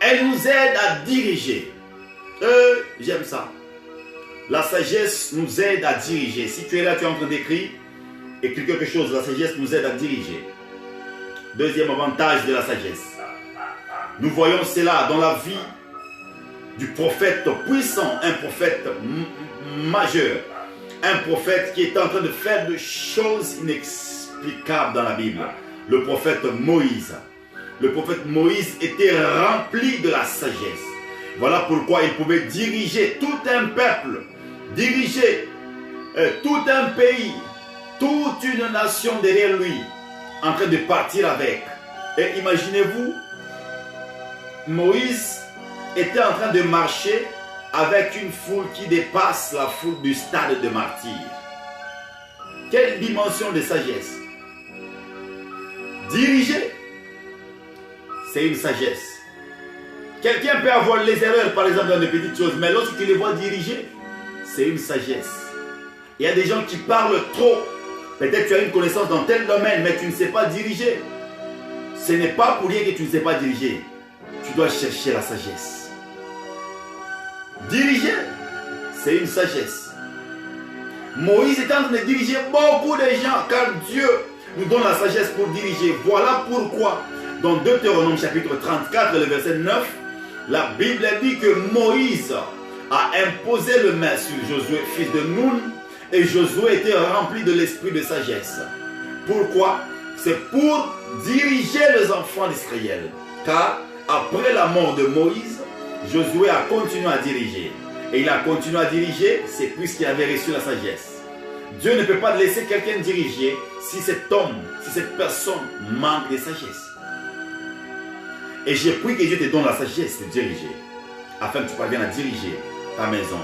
elle nous aide à diriger. J'aime ça. La sagesse nous aide à diriger. Si tu es là, tu es en train d'écrire, écris quelque chose. La sagesse nous aide à diriger. Deuxième avantage de la sagesse. Nous voyons cela dans la vie du prophète puissant, un prophète majeur, un prophète qui est en train de faire des choses inexplicables dans la Bible. Le prophète Moïse. Le prophète Moïse était rempli de la sagesse. Voilà pourquoi il pouvait diriger tout un peuple, diriger tout un pays, toute une nation derrière lui, en train de partir avec. Et imaginez-vous, Moïse était en train de marcher avec une foule qui dépasse la foule du stade de martyrs. Quelle dimension de sagesse! Diriger, c'est une sagesse. Quelqu'un peut avoir les erreurs, par exemple, dans de petites choses, mais lorsque tu les vois diriger, c'est une sagesse. Il y a des gens qui parlent trop. Peut-être tu as une connaissance dans tel domaine, mais tu ne sais pas diriger. Ce n'est pas pour rien que tu ne sais pas diriger. Tu dois chercher la sagesse. Diriger, c'est une sagesse. Moïse est en train de diriger beaucoup de gens, car Dieu nous donne la sagesse pour diriger. Voilà pourquoi, dans Deutéronome chapitre 34, le verset 9, la Bible dit que Moïse a imposé le main sur Josué, fils de Nun, et Josué était rempli de l'esprit de sagesse. Pourquoi? C'est pour diriger les enfants d'Israël. Car après la mort de Moïse, Josué a continué à diriger. Et il a continué à diriger, c'est puisqu'il avait reçu la sagesse. Dieu ne peut pas laisser quelqu'un diriger si cet homme, si cette personne manque de sagesse. Et j'ai pris que Dieu te donne la sagesse de diriger, afin que tu parviennes à diriger ta maison,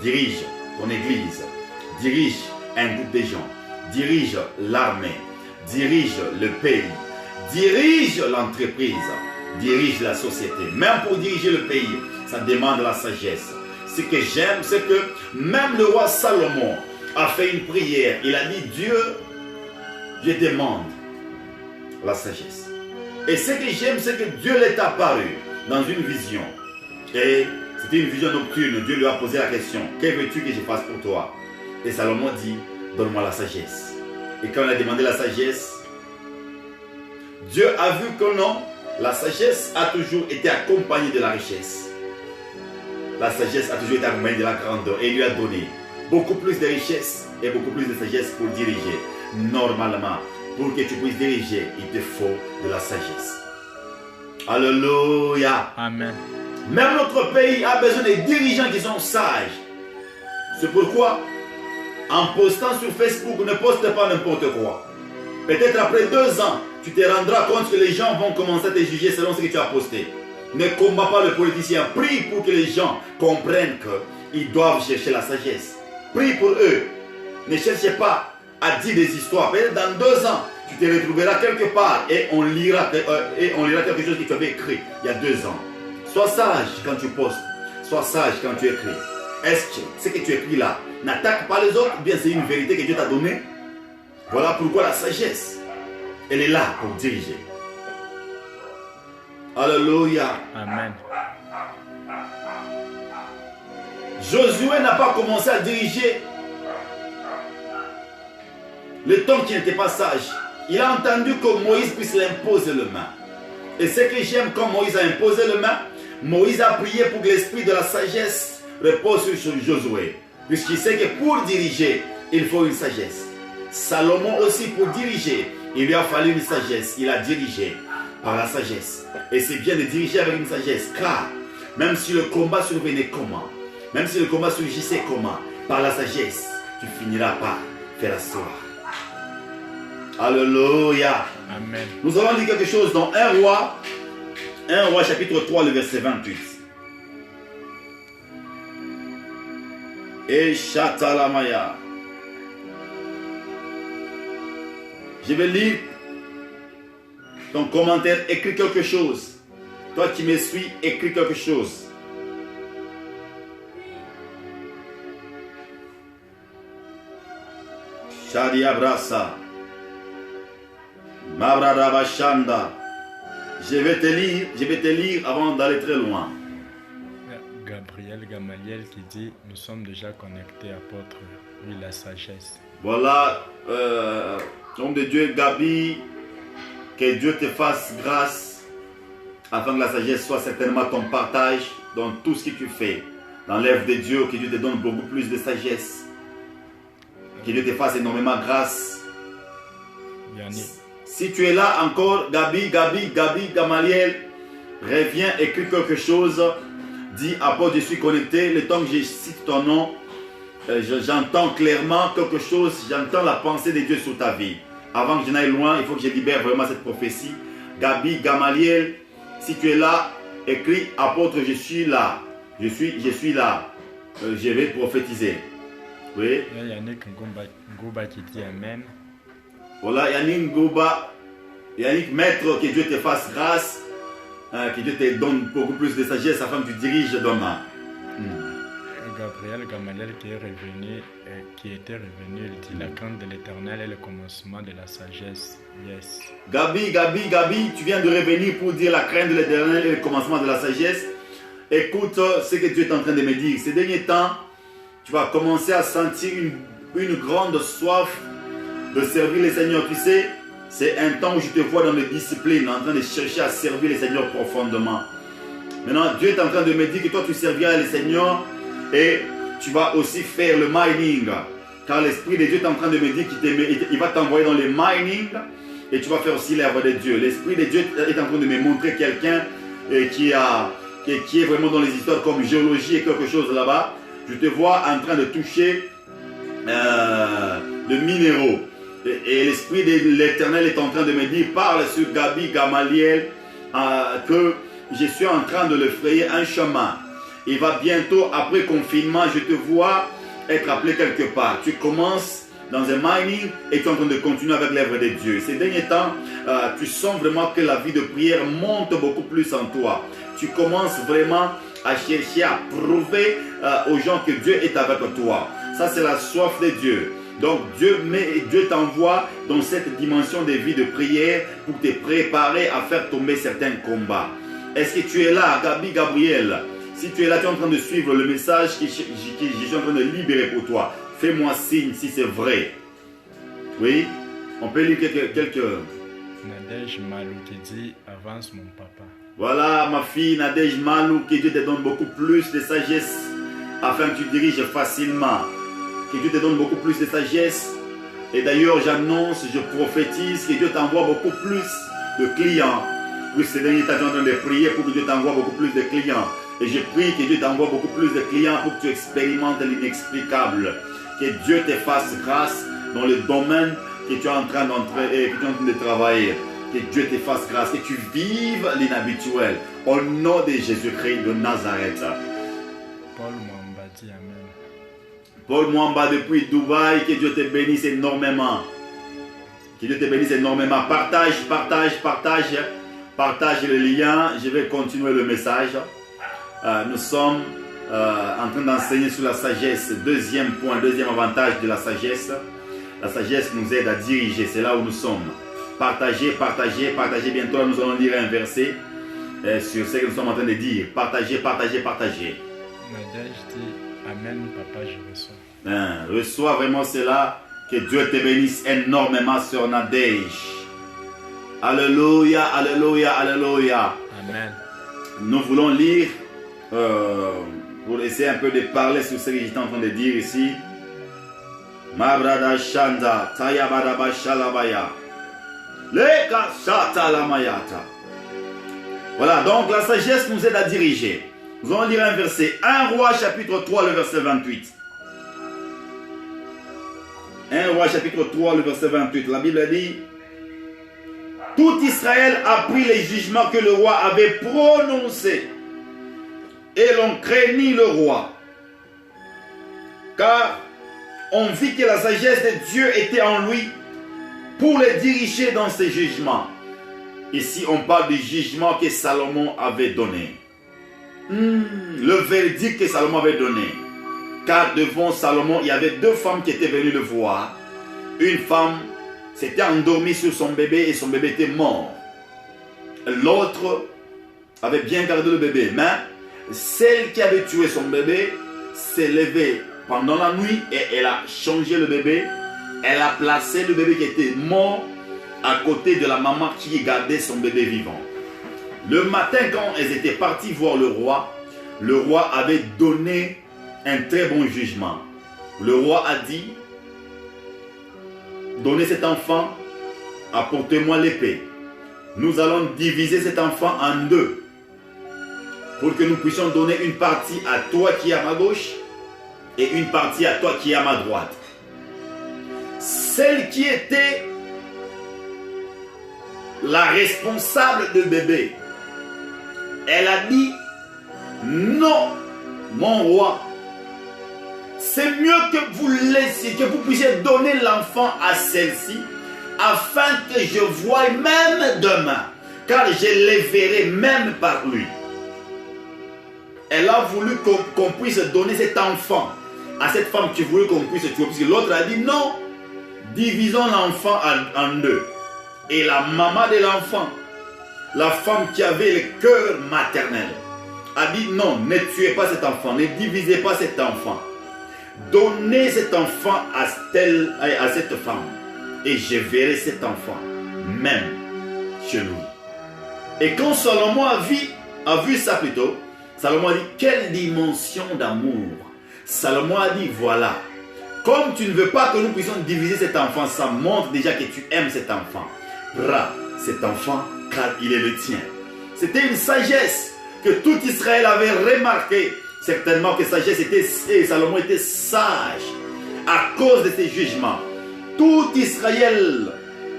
dirige ton église, dirige un groupe de gens, dirige l'armée, dirige le pays, dirige l'entreprise, dirige la société. Même pour diriger le pays, ça demande la sagesse. Ce que j'aime, c'est que même le roi Salomon a fait une prière. Il a dit, Dieu, je demande la sagesse. Et ce que j'aime, c'est que Dieu l'est apparu dans une vision. Et c'était une vision nocturne. Dieu lui a posé la question, que veux-tu que je fasse pour toi? Et Salomon dit, donne-moi la sagesse. Et quand il a demandé la sagesse, Dieu a vu que non, la sagesse a toujours été accompagnée de la richesse. La sagesse a toujours été accompagnée de la grandeur. Et il lui a donné beaucoup plus de richesse et beaucoup plus de sagesse pour diriger. Normalement, pour que tu puisses diriger, il te faut de la sagesse. Alléluia.
Amen.
Même notre pays a besoin de dirigeants qui sont sages. C'est pourquoi, en postant sur Facebook, ne poste pas n'importe quoi. Peut-être après 2 ans, tu te rendras compte que les gens vont commencer à te juger selon ce que tu as posté. Ne combat pas le politicien. Prie pour que les gens comprennent qu'ils doivent chercher la sagesse. Prie pour eux. Ne cherchez pas à dire des histoires. Peut-être dans 2 ans, tu te retrouveras quelque part et on lira quelque chose que tu avais écrit il y a 2 ans. Sois sage quand tu postes. Sois sage quand tu écris. Est-ce que ce que tu écris là n'attaque pas les autres ou bien c'est une vérité que Dieu t'a donnée? Voilà pourquoi la sagesse, elle est là pour diriger. Alléluia.
Amen.
Josué n'a pas commencé à diriger le temps qu'il n'était pas sage. Il a entendu que Moïse puisse l'imposer le main. Et ce que j'aime quand Moïse a imposé le main, Moïse a prié pour que l'esprit de la sagesse repose sur Josué. Puisqu'il sait que pour diriger, il faut une sagesse. Salomon aussi, pour diriger, il lui a fallu une sagesse. Il a dirigé par la sagesse. Et c'est bien de diriger avec une sagesse. Car même si le combat survenait comment, même si le combat surgissait comment, par la sagesse, tu finiras par faire asseoir. Alléluia.
Amen.
Nous allons dire quelque chose dans 1 roi chapitre 3, le verset 28. Et Chatalamaya. Je vais lire ton commentaire, écris quelque chose. Toi qui me suis, écris quelque chose. Shadia Brasa. Mabradabashanda. Je vais te lire avant d'aller très loin.
Gabriel Gamaliel qui dit, nous sommes déjà connectés, apôtre. Oui, la sagesse.
Voilà, homme de Dieu, Gabi, que Dieu te fasse grâce, afin que la sagesse soit certainement ton partage dans tout ce que tu fais. Dans l'œuvre de Dieu, que Dieu te donne beaucoup plus de sagesse. Que Dieu te fasse énormément grâce.
Yannick.
Si tu es là encore, Gabi, Gamaliel, reviens, écris quelque chose. Dis, apôtre, je suis connecté. Le temps que je cite ton nom, j'entends clairement quelque chose. J'entends la pensée de Dieu sur ta vie. Avant que je n'aille loin, il faut que je libère vraiment cette prophétie. Gabi, Gamaliel, si tu es là, écris, apôtre, je suis là. Je suis là. Je vais prophétiser. Oui.
Il y a Yannick Ngouba qui dit Amen.
Voilà, Yannick Ngouba. Yannick, maître, que Dieu te fasse grâce. Que Dieu te donne beaucoup plus de sagesse afin que tu diriges demain.
Gabriel Gamaliel qui était revenu, il dit la crainte de l'Éternel est le commencement de la sagesse. Yes.
Gabi, tu viens de revenir pour dire la crainte de l'Éternel est le commencement de la sagesse. Écoute ce que Dieu est en train de me dire. Ces derniers temps, tu vas commencer à sentir une grande soif de servir le Seigneur. Tu sais, c'est un temps où je te vois dans les disciplines, en train de chercher à servir le Seigneur profondément. Maintenant, Dieu est en train de me dire que toi, tu serviras le Seigneur Et tu vas aussi faire le mining. Car l'Esprit de Dieu est en train de me dire qu'il va t'envoyer dans les mining. Et tu vas faire aussi l'œuvre de Dieu. L'Esprit de Dieu est en train de me montrer quelqu'un qui est vraiment dans les histoires comme géologie et quelque chose là-bas. Je te vois en train de toucher de minéraux. Et l'Esprit de l'Éternel est en train de me dire, parle sur Gabi Gamaliel, que je suis en train de le frayer un chemin. Il va bientôt, après confinement, je te vois être appelé quelque part. Tu commences dans un mining et tu es en train de continuer avec l'œuvre de Dieu. Ces derniers temps, tu sens vraiment que la vie de prière monte beaucoup plus en toi. Tu commences vraiment à chercher à prouver aux gens que Dieu est avec toi. Ça, c'est la soif de Dieu. Donc, Dieu t'envoie dans cette dimension de vie de prière pour te préparer à faire tomber certains combats. Est-ce que tu es là, Gabi Gabriel? Si tu es là, tu es en train de suivre le message que je suis en train de libérer pour toi. Fais-moi signe si c'est vrai. Oui, on peut lire quelques...
Nadège Malou qui dit, avance mon papa.
Voilà, ma fille Nadège Malou, que Dieu te donne beaucoup plus de sagesse afin que tu diriges facilement. Que Dieu te donne beaucoup plus de sagesse. Et d'ailleurs, j'annonce, je prophétise que Dieu t'envoie beaucoup plus de clients. Oui, ces derniers temps, tu es en train de prier pour que Dieu t'envoie beaucoup plus de clients. Et je prie que Dieu t'envoie beaucoup plus de clients pour que tu expérimentes l'inexplicable. Que Dieu te fasse grâce dans le domaine que tu es en train de travailler. Que Dieu te fasse grâce, que tu vives l'inhabituel. Au nom de Jésus-Christ de Nazareth.
Paul Mwamba dit Amen.
Paul Mwamba depuis Dubaï, que Dieu te bénisse énormément. Que Dieu te bénisse énormément. Partage le lien. Je vais continuer le message. Nous sommes en train d'enseigner sur la sagesse. Deuxième point, deuxième avantage de la sagesse. La sagesse nous aide à diriger. C'est là où nous sommes. Partagez. Bientôt, nous allons lire un verset sur ce que nous sommes en train de dire. Partagez.
Nadège dit Amen, papa, je reçois.
Reçois vraiment cela. Que Dieu te bénisse énormément sur Nadège. Alléluia.
Amen.
Nous voulons lire pour essayer un peu de parler sur ce que j'étais en train de dire ici. Mabrada Shanda, Tayabadaba Shalabaya, Leka Shata Lamayata. Voilà, donc la sagesse nous aide à diriger. Nous allons lire un verset. 1 Roi chapitre 3, le verset 28. 1 Roi chapitre 3, le verset 28. La Bible dit: tout Israël a pris les jugements que le roi avait prononcés. Et l'on craignit le roi. Car on vit que la sagesse de Dieu était en lui pour les diriger dans ses jugements. Ici, on parle du jugement que Salomon avait donné. Le verdict que Salomon avait donné. Car devant Salomon, il y avait deux femmes qui étaient venues le voir. Une femme s'était endormie sur son bébé et son bébé était mort. L'autre avait bien gardé le bébé. Mais celle qui avait tué son bébé s'est levée pendant la nuit et elle a changé le bébé. Elle a placé le bébé qui était mort à côté de la maman qui gardait son bébé vivant. Le matin, quand elles étaient parties voir le roi avait donné un très bon jugement. Le roi a dit: donnez cet enfant, apportez-moi l'épée. Nous allons diviser cet enfant en deux pour que nous puissions donner une partie à toi qui est à ma gauche et une partie à toi qui est à ma droite. Celle qui était la responsable de bébé, elle a dit: non, mon roi, c'est mieux que vous laissiez, que vous puissiez donner l'enfant à celle-ci, afin que je voie même demain, car je les verrai même par lui. Elle a voulu qu'on puisse donner cet enfant à cette femme qui voulait qu'on puisse tuer, puisque l'autre a dit: non, divisons l'enfant en deux. Et la maman de l'enfant, la femme qui avait le cœur maternel, a dit: non, ne tuez pas cet enfant, ne divisez pas cet enfant. Donnez cet enfant à cette femme. Et je verrai cet enfant, même chez lui. Et quand Salomon a vu ça plutôt, Salomon a dit: quelle dimension d'amour Salomon a dit, voilà, comme tu ne veux pas que nous puissions diviser cet enfant, ça montre déjà que tu aimes cet enfant. Prends cet enfant car il est le tien. C'était une sagesse que tout Israël avait remarqué. Certainement que Salomon était sage à cause de ses jugements. Tout Israël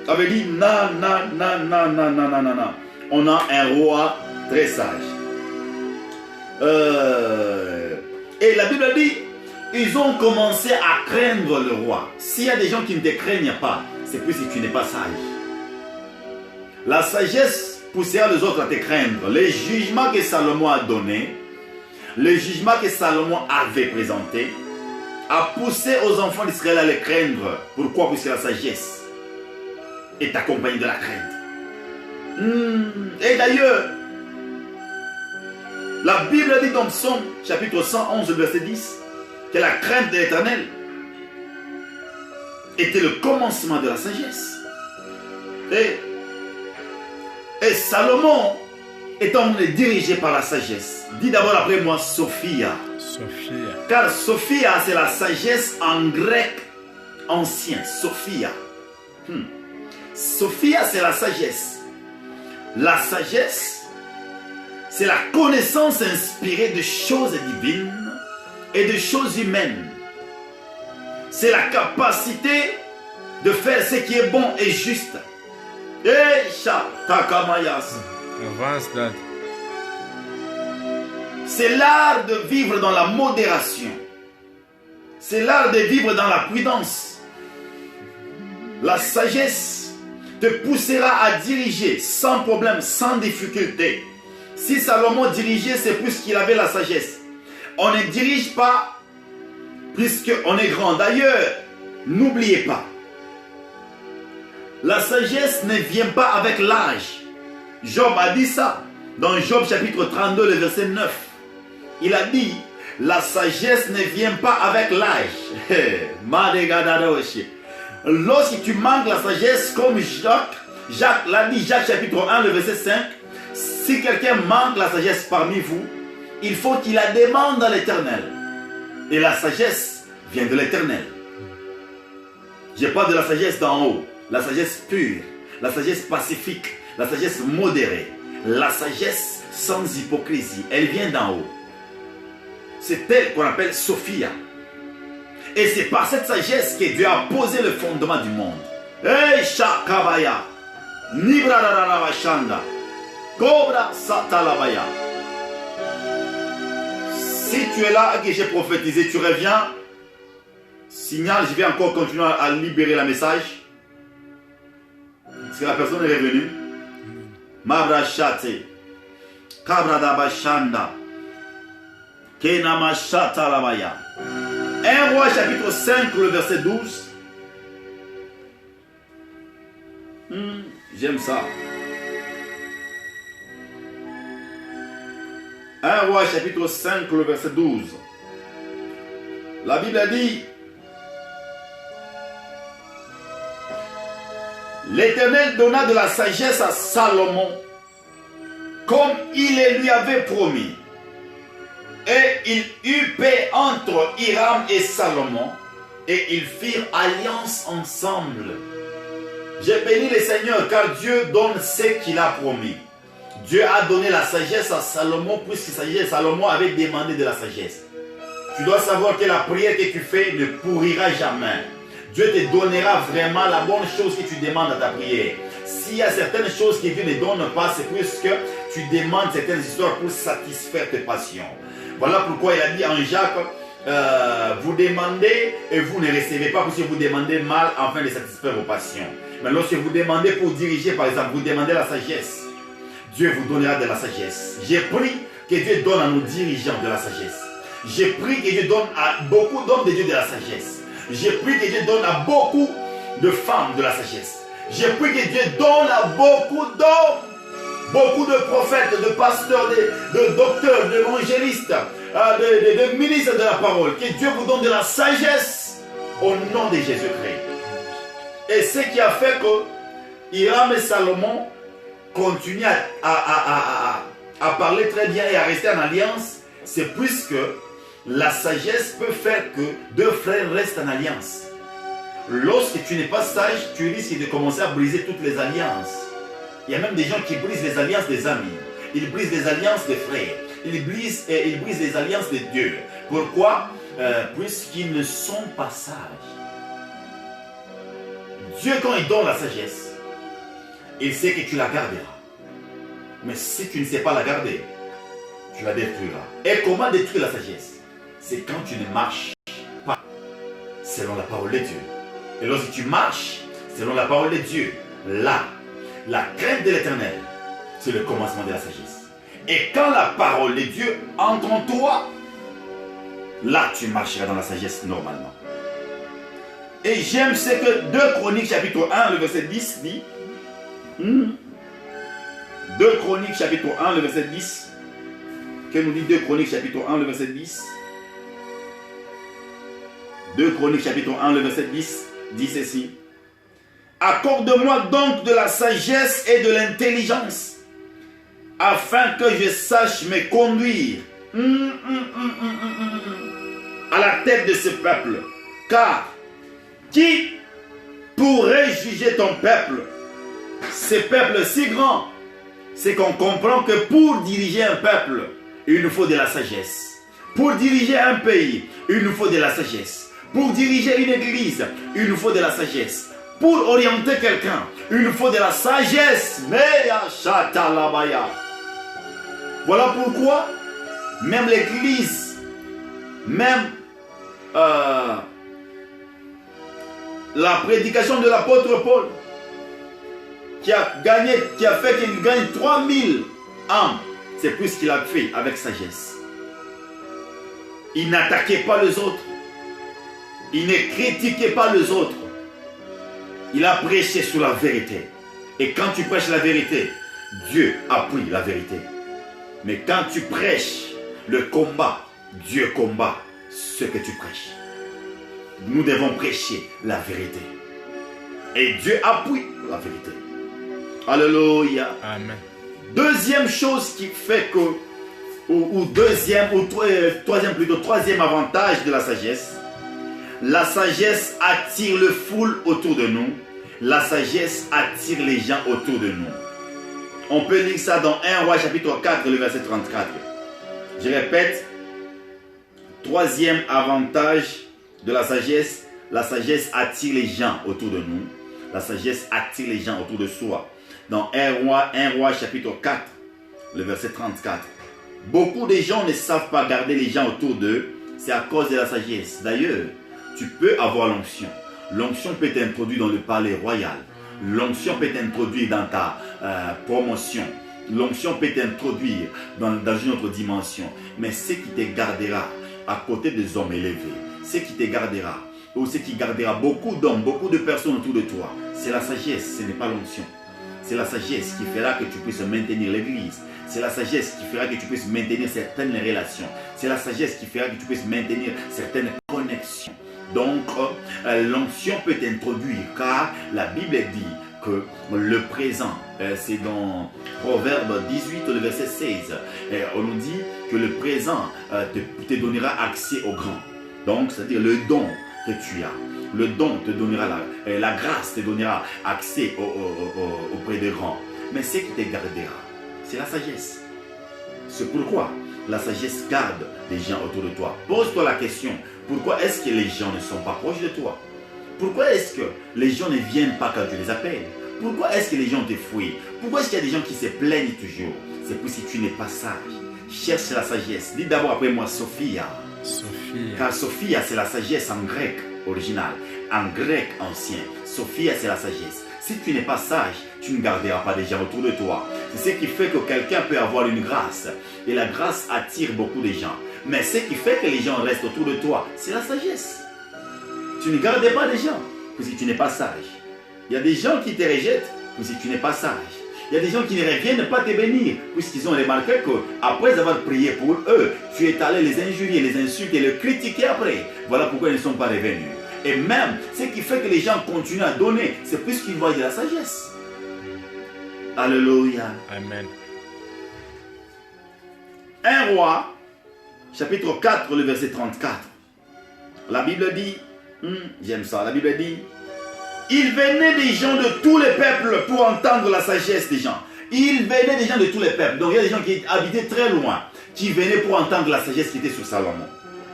avait dit, non, non, non, non, non, non, non, non, non. On a un roi très sage. Et la Bible dit, ils ont commencé à craindre le roi. S'il y a des gens qui ne te craignent pas, c'est plus si tu n'es pas sage. La sagesse poussera les autres à te craindre. Les jugements que Salomon a donnés, le jugement que Salomon avait présenté, a poussé aux enfants d'Israël à les craindre. Pourquoi? Puisque la sagesse est accompagnée de la crainte. Et d'ailleurs, la Bible dit dans Psaume chapitre 111 verset 10 que la crainte de l'Éternel était le commencement de la sagesse. Et Salomon étant dirigé par la sagesse. Dis d'abord après moi Sophia.
Sophia.
Car Sophia c'est la sagesse en grec ancien. Sophia. Sophia c'est la sagesse. La sagesse c'est la connaissance inspirée de choses divines et de choses humaines. C'est la capacité de faire ce qui est bon et juste.
Avance, Dad.
C'est l'art de vivre dans la modération. C'est l'art de vivre dans la prudence. La sagesse te poussera à diriger sans problème, sans difficulté. Si Salomon dirigeait, c'est plus qu'il avait la sagesse. On ne dirige pas puisqu'on est grand. D'ailleurs, n'oubliez pas, la sagesse ne vient pas avec l'âge. Job a dit ça dans Job chapitre 32, le verset 9. Il a dit, la sagesse ne vient pas avec l'âge. Lorsque tu manques la sagesse, comme Jacques l'a dit, Jacques chapitre 1, le verset 5, si quelqu'un manque la sagesse parmi vous, il faut qu'il la demande à l'Éternel. Et la sagesse vient de l'Éternel. Je parle de la sagesse d'en haut, la sagesse pure, la sagesse pacifique, la sagesse modérée, la sagesse sans hypocrisie. Elle vient d'en haut. C'est elle qu'on appelle Sophia. Et c'est par cette sagesse que Dieu a posé le fondement du monde. Hey Shakabaya, Nibrararabashanda, Cobra Satalabaya. Si tu es là et que j'ai prophétisé, tu reviens. Signal, je vais encore continuer à libérer le message. Est-ce que la personne est revenue? Mabrachate, Kabradabashanda, Kenamashata Labaya. 1 Roi chapitre 5, le verset 12. J'aime ça. 1 Roi chapitre 5, le verset 12. La Bible a dit, l'Éternel donna de la sagesse à Salomon, comme il le lui avait promis. Et il eut paix entre Hiram et Salomon, et ils firent alliance ensemble. J'ai béni le Seigneur, car Dieu donne ce qu'il a promis. Dieu a donné la sagesse à Salomon, puisque Salomon avait demandé de la sagesse. Tu dois savoir que la prière que tu fais ne pourrira jamais. Dieu te donnera vraiment la bonne chose que tu demandes à ta prière. S'il y a certaines choses que Dieu ne donne pas, c'est plus que tu demandes certaines histoires pour satisfaire tes passions. Voilà pourquoi il a dit en Jacques, vous demandez et vous ne recevez pas, parce que vous demandez mal afin de satisfaire vos passions. Mais lorsque vous demandez pour diriger, par exemple, vous demandez la sagesse, Dieu vous donnera de la sagesse. J'ai pris que Dieu donne à nos dirigeants de la sagesse. J'ai pris que Dieu donne à beaucoup d'hommes de Dieu de la sagesse. J'ai pris que Dieu donne à beaucoup de femmes de la sagesse. J'ai pris que Dieu donne à beaucoup d'hommes, beaucoup de prophètes, de pasteurs, de docteurs, d'évangélistes, de ministres de la parole. Que Dieu vous donne de la sagesse au nom de Jésus-Christ. Et ce qui a fait que Hiram et Salomon continuent à parler très bien et à rester en alliance, c'est puisque La sagesse peut faire que deux frères restent en alliance. Lorsque tu n'es pas sage, tu risques de commencer à briser toutes les alliances. Il y a même des gens qui brisent les alliances des amis. Ils brisent les alliances des frères. Ils brisent les alliances de Dieu. Pourquoi? Puisqu'ils ne sont pas sages. Dieu, quand il donne la sagesse, il sait que tu la garderas. Mais si tu ne sais pas la garder, tu la détruiras. Et comment détruire la sagesse? C'est quand tu ne marches pas selon la parole de Dieu. Et lorsque tu marches selon la parole de Dieu, là, la crainte de l'Éternel, c'est le commencement de la sagesse. Et quand la parole de Dieu entre en toi, là, tu marcheras dans la sagesse normalement. Et j'aime ce que 2 Chroniques chapitre 1, le verset 10 dit. 2 Chroniques chapitre 1, le verset 10. Que nous dit 2 Chroniques chapitre 1, le verset 10? 2 Chroniques chapitre 1, le verset 10 dit ceci. Accorde-moi donc de la sagesse et de l'intelligence, afin que je sache me conduire à la tête de ce peuple. Car qui pourrait juger ton peuple, ce peuple si grand? C'est qu'on comprend que pour diriger un peuple, il nous faut de la sagesse. Pour diriger un pays, il nous faut de la sagesse. Pour diriger une église, il nous faut de la sagesse. Pour orienter quelqu'un, il nous faut de la sagesse. Voilà pourquoi même l'église, même la prédication de l'apôtre Paul, qui a fait qu'il gagne 3000 âmes, c'est plus qu'il a fait avec sagesse. Il n'attaquait pas les autres. Il ne critiquait pas les autres. Il a prêché sur la vérité. Et quand tu prêches la vérité, Dieu appuie la vérité. Mais quand tu prêches le combat, Dieu combat ce que tu prêches. Nous devons prêcher la vérité. Et Dieu appuie la vérité. Alléluia.
Amen.
Deuxième chose qui fait que, troisième avantage de la sagesse. La sagesse attire le foule autour de nous. La sagesse attire les gens autour de nous. On peut lire ça dans 1 Roi chapitre 4, le verset 34. Je répète, troisième avantage de la sagesse attire les gens autour de nous. La sagesse attire les gens autour de soi. Dans 1 Roi chapitre 4, le verset 34. Beaucoup de gens ne savent pas garder les gens autour d'eux. C'est à cause de la sagesse. D'ailleurs, tu peux avoir l'onction. L'onction peut t'introduire dans le palais royal. L'onction peut t'introduire dans ta promotion. L'onction peut t'introduire dans une autre dimension. Mais ce qui te gardera à côté des hommes élevés, ce qui te gardera, ou ce qui gardera beaucoup d'hommes, beaucoup de personnes autour de toi, c'est la sagesse, ce n'est pas l'onction. C'est la sagesse qui fera que tu puisses maintenir l'église. C'est la sagesse qui fera que tu puisses maintenir certaines relations. C'est la sagesse qui fera que tu puisses maintenir certaines connexions. Donc, l'onction peut t'introduire, car la Bible dit que le présent, c'est dans Proverbe 18, le verset 16, on nous dit que le présent te donnera accès au grand. Donc, c'est-à-dire le don que tu as. Le don te donnera, la grâce te donnera accès auprès des grands. Mais ce qui te gardera, c'est la sagesse. C'est pourquoi la sagesse garde les gens autour de toi. Pose-toi la question, pourquoi est-ce que les gens ne sont pas proches de toi? Pourquoi est-ce que les gens ne viennent pas quand tu les appelles? Pourquoi est-ce que les gens te fuient? Pourquoi est-ce qu'il y a des gens qui se plaignent toujours? C'est parce que tu n'es pas sage. Cherche la sagesse. Dis d'abord après moi Sophia.
Sophia.
Car Sophia, c'est la sagesse en grec original, en grec ancien. Sophia, c'est la sagesse. Si tu n'es pas sage, tu ne garderas pas des gens autour de toi. C'est ce qui fait que quelqu'un peut avoir une grâce. Et la grâce attire beaucoup de gens. Mais ce qui fait que les gens restent autour de toi, c'est la sagesse. Tu ne gardes pas des gens, parce que tu n'es pas sage. Il y a des gens qui te rejettent, parce que tu n'es pas sage. Il y a des gens qui ne reviennent pas te bénir, puisqu'ils ont remarqué qu'après avoir prié pour eux, tu es allé les injurier, les insulter, les critiquer après. Voilà pourquoi ils ne sont pas revenus. Et même, ce qui fait que les gens continuent à donner, c'est puisqu'ils voient de la sagesse. Alléluia.
Amen.
1 Roi, chapitre 4, le verset 34. La Bible dit, j'aime ça, la Bible dit, il venait des gens de tous les peuples pour entendre la sagesse des gens. Il venait des gens de tous les peuples. Donc il y a des gens qui habitaient très loin, qui venaient pour entendre la sagesse qui était sur Salomon.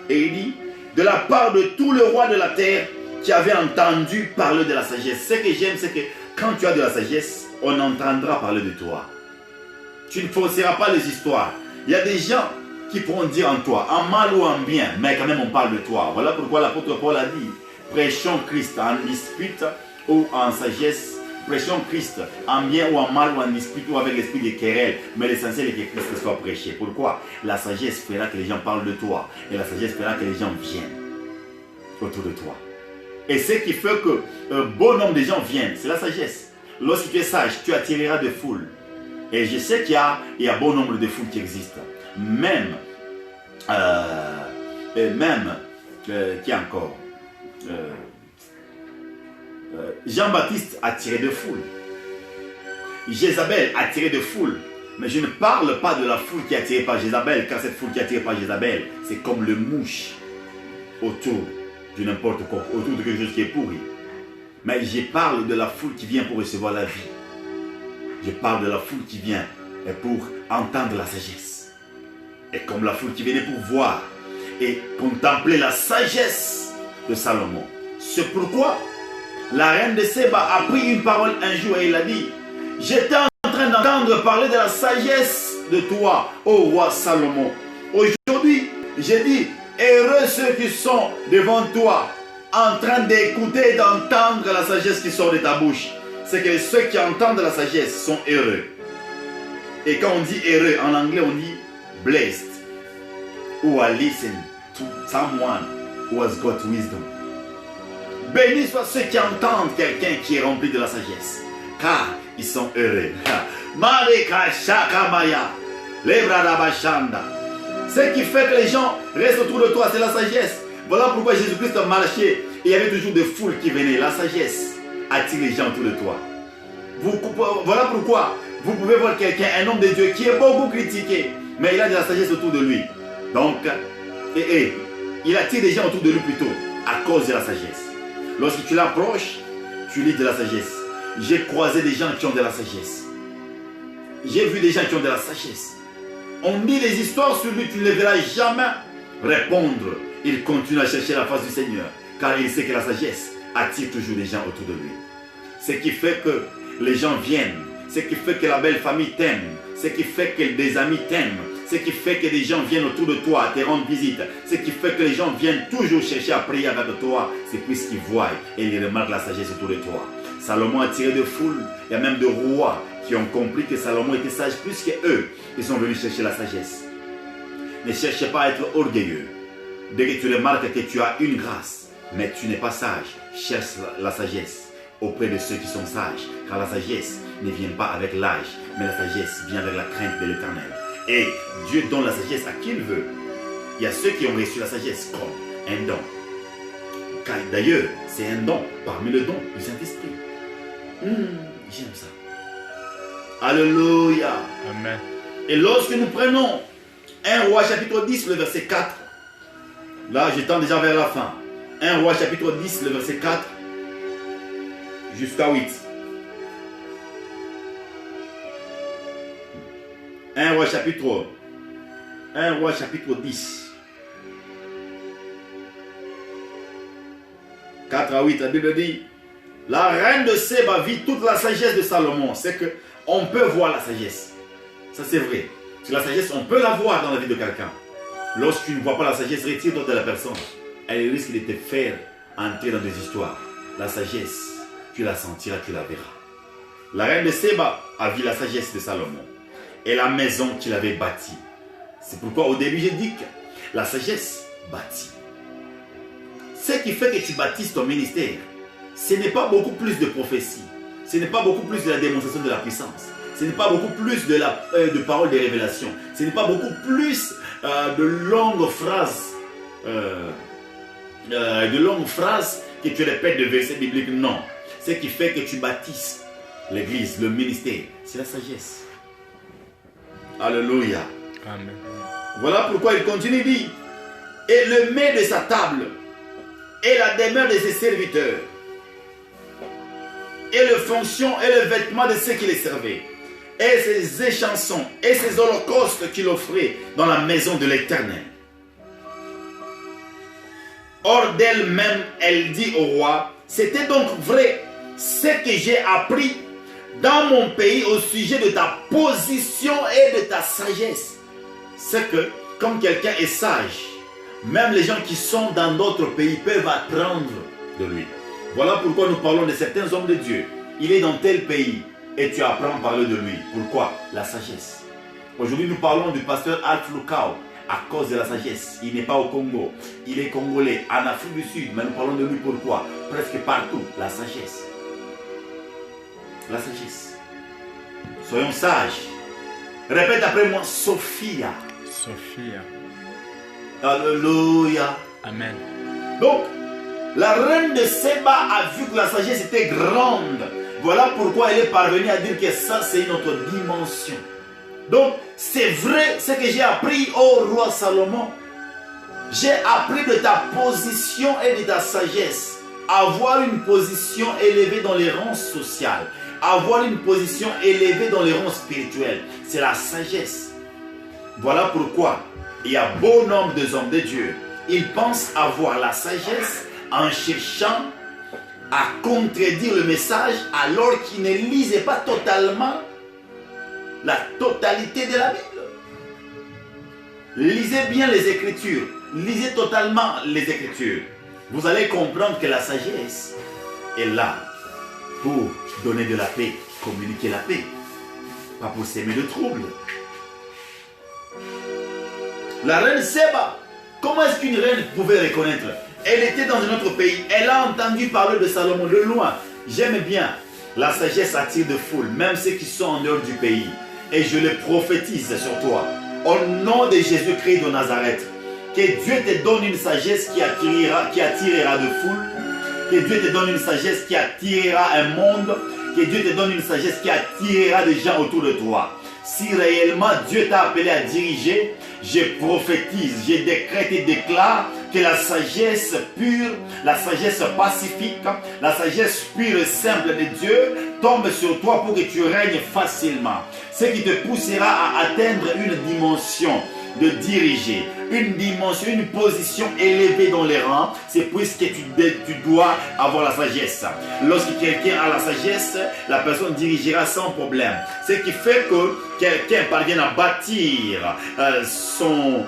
Et il dit, de la part de tous les rois de la terre qui avaient entendu parler de la sagesse. Ce que j'aime, c'est que quand tu as de la sagesse, on entendra parler de toi. Tu ne fausseras pas les histoires. Il y a des gens qui pourront dire en toi, en mal ou en bien, mais quand même on parle de toi. Voilà pourquoi l'apôtre Paul a dit, prêchons Christ en dispute ou en sagesse, prêchons Christ en bien ou en mal ou en dispute ou avec l'esprit de querelle, mais l'essentiel est que Christ soit prêché. Pourquoi? La sagesse fera que les gens parlent de toi et la sagesse fera que les gens viennent autour de toi. Et ce qui fait que un bon nombre de gens viennent, c'est la sagesse. Lorsque tu es sage, tu attireras des foules. Et je sais qu'il y a bon nombre de foules qui existent. Même, qui encore Jean-Baptiste attirait de foule. Jézabel attirait de foule. Mais je ne parle pas de la foule qui est attirée par Jézabel, car cette foule qui est attirée par Jézabel, c'est comme le mouche autour de n'importe quoi, autour de quelque chose qui est pourri. Mais je parle de la foule qui vient pour recevoir la vie. Je parle de la foule qui vient pour entendre la sagesse. Et comme la foule qui venait pour voir et contempler la sagesse de Salomon. C'est pourquoi la reine de Séba a pris une parole un jour et il a dit, j'étais en train d'entendre parler de la sagesse de toi, ô roi Salomon. Aujourd'hui, j'ai dit, heureux ceux qui sont devant toi, en train d'écouter et d'entendre la sagesse qui sort de ta bouche. C'est que ceux qui entendent la sagesse sont heureux. Et quand on dit heureux, en anglais on dit blessed. Who are listen to someone who has got wisdom. Bénis soient ceux qui entendent quelqu'un qui est rempli de la sagesse, car ils sont heureux. Ce qui fait que les gens restent autour de toi, c'est la sagesse. Voilà pourquoi Jésus-Christ a marché et il y avait toujours des foules qui venaient. La sagesse attire les gens autour de toi. Voilà pourquoi vous pouvez voir quelqu'un, un homme de Dieu qui est beaucoup critiqué, mais il a de la sagesse autour de lui. Donc, il attire des gens autour de lui plutôt à cause de la sagesse. Lorsque tu l'approches, tu lis de la sagesse. J'ai croisé des gens qui ont de la sagesse. J'ai vu des gens qui ont de la sagesse. On dit des histoires sur lui, tu ne les verras jamais répondre. Il continue à chercher la face du Seigneur, car il sait que la sagesse attire toujours des gens autour de lui. Ce qui fait que les gens viennent, ce qui fait que la belle famille t'aime, ce qui fait que des amis t'aiment, ce qui fait que des gens viennent autour de toi te rendre visite, ce qui fait que les gens viennent toujours chercher à prier avec toi, c'est puisqu'ils voient et ils remarquent la sagesse autour de toi. Salomon a tiré de foule, il y a même de rois qui ont compris que Salomon était sage plus qu'eux. Ils sont venus chercher la sagesse. Ne cherchez pas à être orgueilleux. Dès que tu remarques que tu as une grâce, mais tu n'es pas sage, cherche la sagesse auprès de ceux qui sont sages, car la sagesse ne vient pas avec l'âge, mais la sagesse vient avec la crainte de l'Éternel. Et Dieu donne la sagesse à qui il veut. Il y a ceux qui ont reçu la sagesse comme un don. Car d'ailleurs, c'est un don parmi le don du Saint-Esprit. J'aime ça. Alléluia.
Amen.
Et lorsque nous prenons 1 Roi chapitre 10, le verset 4, là je tends déjà vers la fin. 1 Roi chapitre 10, le verset 4 jusqu'à 8. 1 Roi chapitre 10. 4 à 8, la Bible dit, la reine de Séba vit toute la sagesse de Salomon. C'est que on peut voir la sagesse. Ça c'est vrai. C'est la sagesse, on peut la voir dans la vie de quelqu'un. Lorsque tu ne vois pas la sagesse, retire-toi de la personne. Elle risque de te faire entrer dans des histoires. La sagesse, tu la sentiras, tu la verras. La reine de Séba a vu la sagesse de Salomon et la maison qu'il avait bâtie. C'est pourquoi au début j'ai dit que la sagesse bâtit. Ce qui fait que tu bâtisses ton ministère, ce n'est pas beaucoup plus de prophétie. Ce n'est pas beaucoup plus de la démonstration de la puissance. Ce n'est pas beaucoup plus de paroles de révélation. Ce n'est pas beaucoup plus de longues phrases. Que tu répètes de versets bibliques. Non. Ce qui fait que tu bâtisses l'église, le ministère, c'est la sagesse. Alléluia.
Amen.
Voilà pourquoi il continue, il dit, et le mets de sa table, et la demeure de ses serviteurs, et le fonction et le vêtement de ceux qui les servaient, et ses échansons, et ses holocaustes qu'il offrait dans la maison de l'Éternel. Or d'elle-même, elle dit au roi, c'était donc vrai ce que j'ai appris dans mon pays au sujet de ta position et de ta sagesse. C'est que, comme quelqu'un est sage, même les gens qui sont dans d'autres pays peuvent apprendre de lui. Voilà pourquoi nous parlons de certains hommes de Dieu. Il est dans tel pays et tu apprends à parler de lui. Pourquoi? La sagesse. Aujourd'hui, nous parlons du pasteur Alf Lukao à cause de la sagesse. Il n'est pas au Congo, il est congolais, en Afrique du Sud, mais nous parlons de lui pourquoi? Presque partout, la sagesse. La sagesse. Soyons sages. Répète après moi, Sophia.
Sophia.
Alléluia.
Amen.
Donc, la reine de Séba a vu que la sagesse était grande. Voilà pourquoi elle est parvenue à dire que ça, c'est une autre dimension. Donc, c'est vrai ce que j'ai appris au roi Salomon. J'ai appris de ta position et de ta sagesse. Avoir une position élevée dans les rangs sociaux. Avoir une position élevée dans les rangs spirituels. C'est la sagesse. Voilà pourquoi il y a bon nombre d'hommes de Dieu. Ils pensent avoir la sagesse en cherchant à contredire le message alors qu'ils ne lisaient pas totalement la totalité de la Bible. Lisez bien les Écritures. Lisez totalement les Écritures. Vous allez comprendre que la sagesse est là pour donner de la paix, communiquer la paix, pas pour s'aimer de troubles. La reine Séba, comment est-ce qu'une reine pouvait reconnaître? Elle était dans un autre pays, elle a entendu parler de Salomon de loin. J'aime bien, la sagesse attire de foule, même ceux qui sont en dehors du pays. Et je le prophétise sur toi, au nom de Jésus-Christ de Nazareth, que Dieu te donne une sagesse qui attirera de foule, que Dieu te donne une sagesse qui attirera un monde, que Dieu te donne une sagesse qui attirera des gens autour de toi. Si réellement Dieu t'a appelé à diriger, je prophétise, je décrète et déclare que la sagesse pure, la sagesse pacifique, la sagesse pure et simple de Dieu tombe sur toi pour que tu règnes facilement. Ce qui te poussera à atteindre une dimension de diriger, une dimension, une position élevée dans les rangs, c'est puisque tu dois avoir la sagesse. Lorsque quelqu'un a la sagesse, la personne dirigera sans problème. Ce qui fait que quelqu'un parvient à bâtir son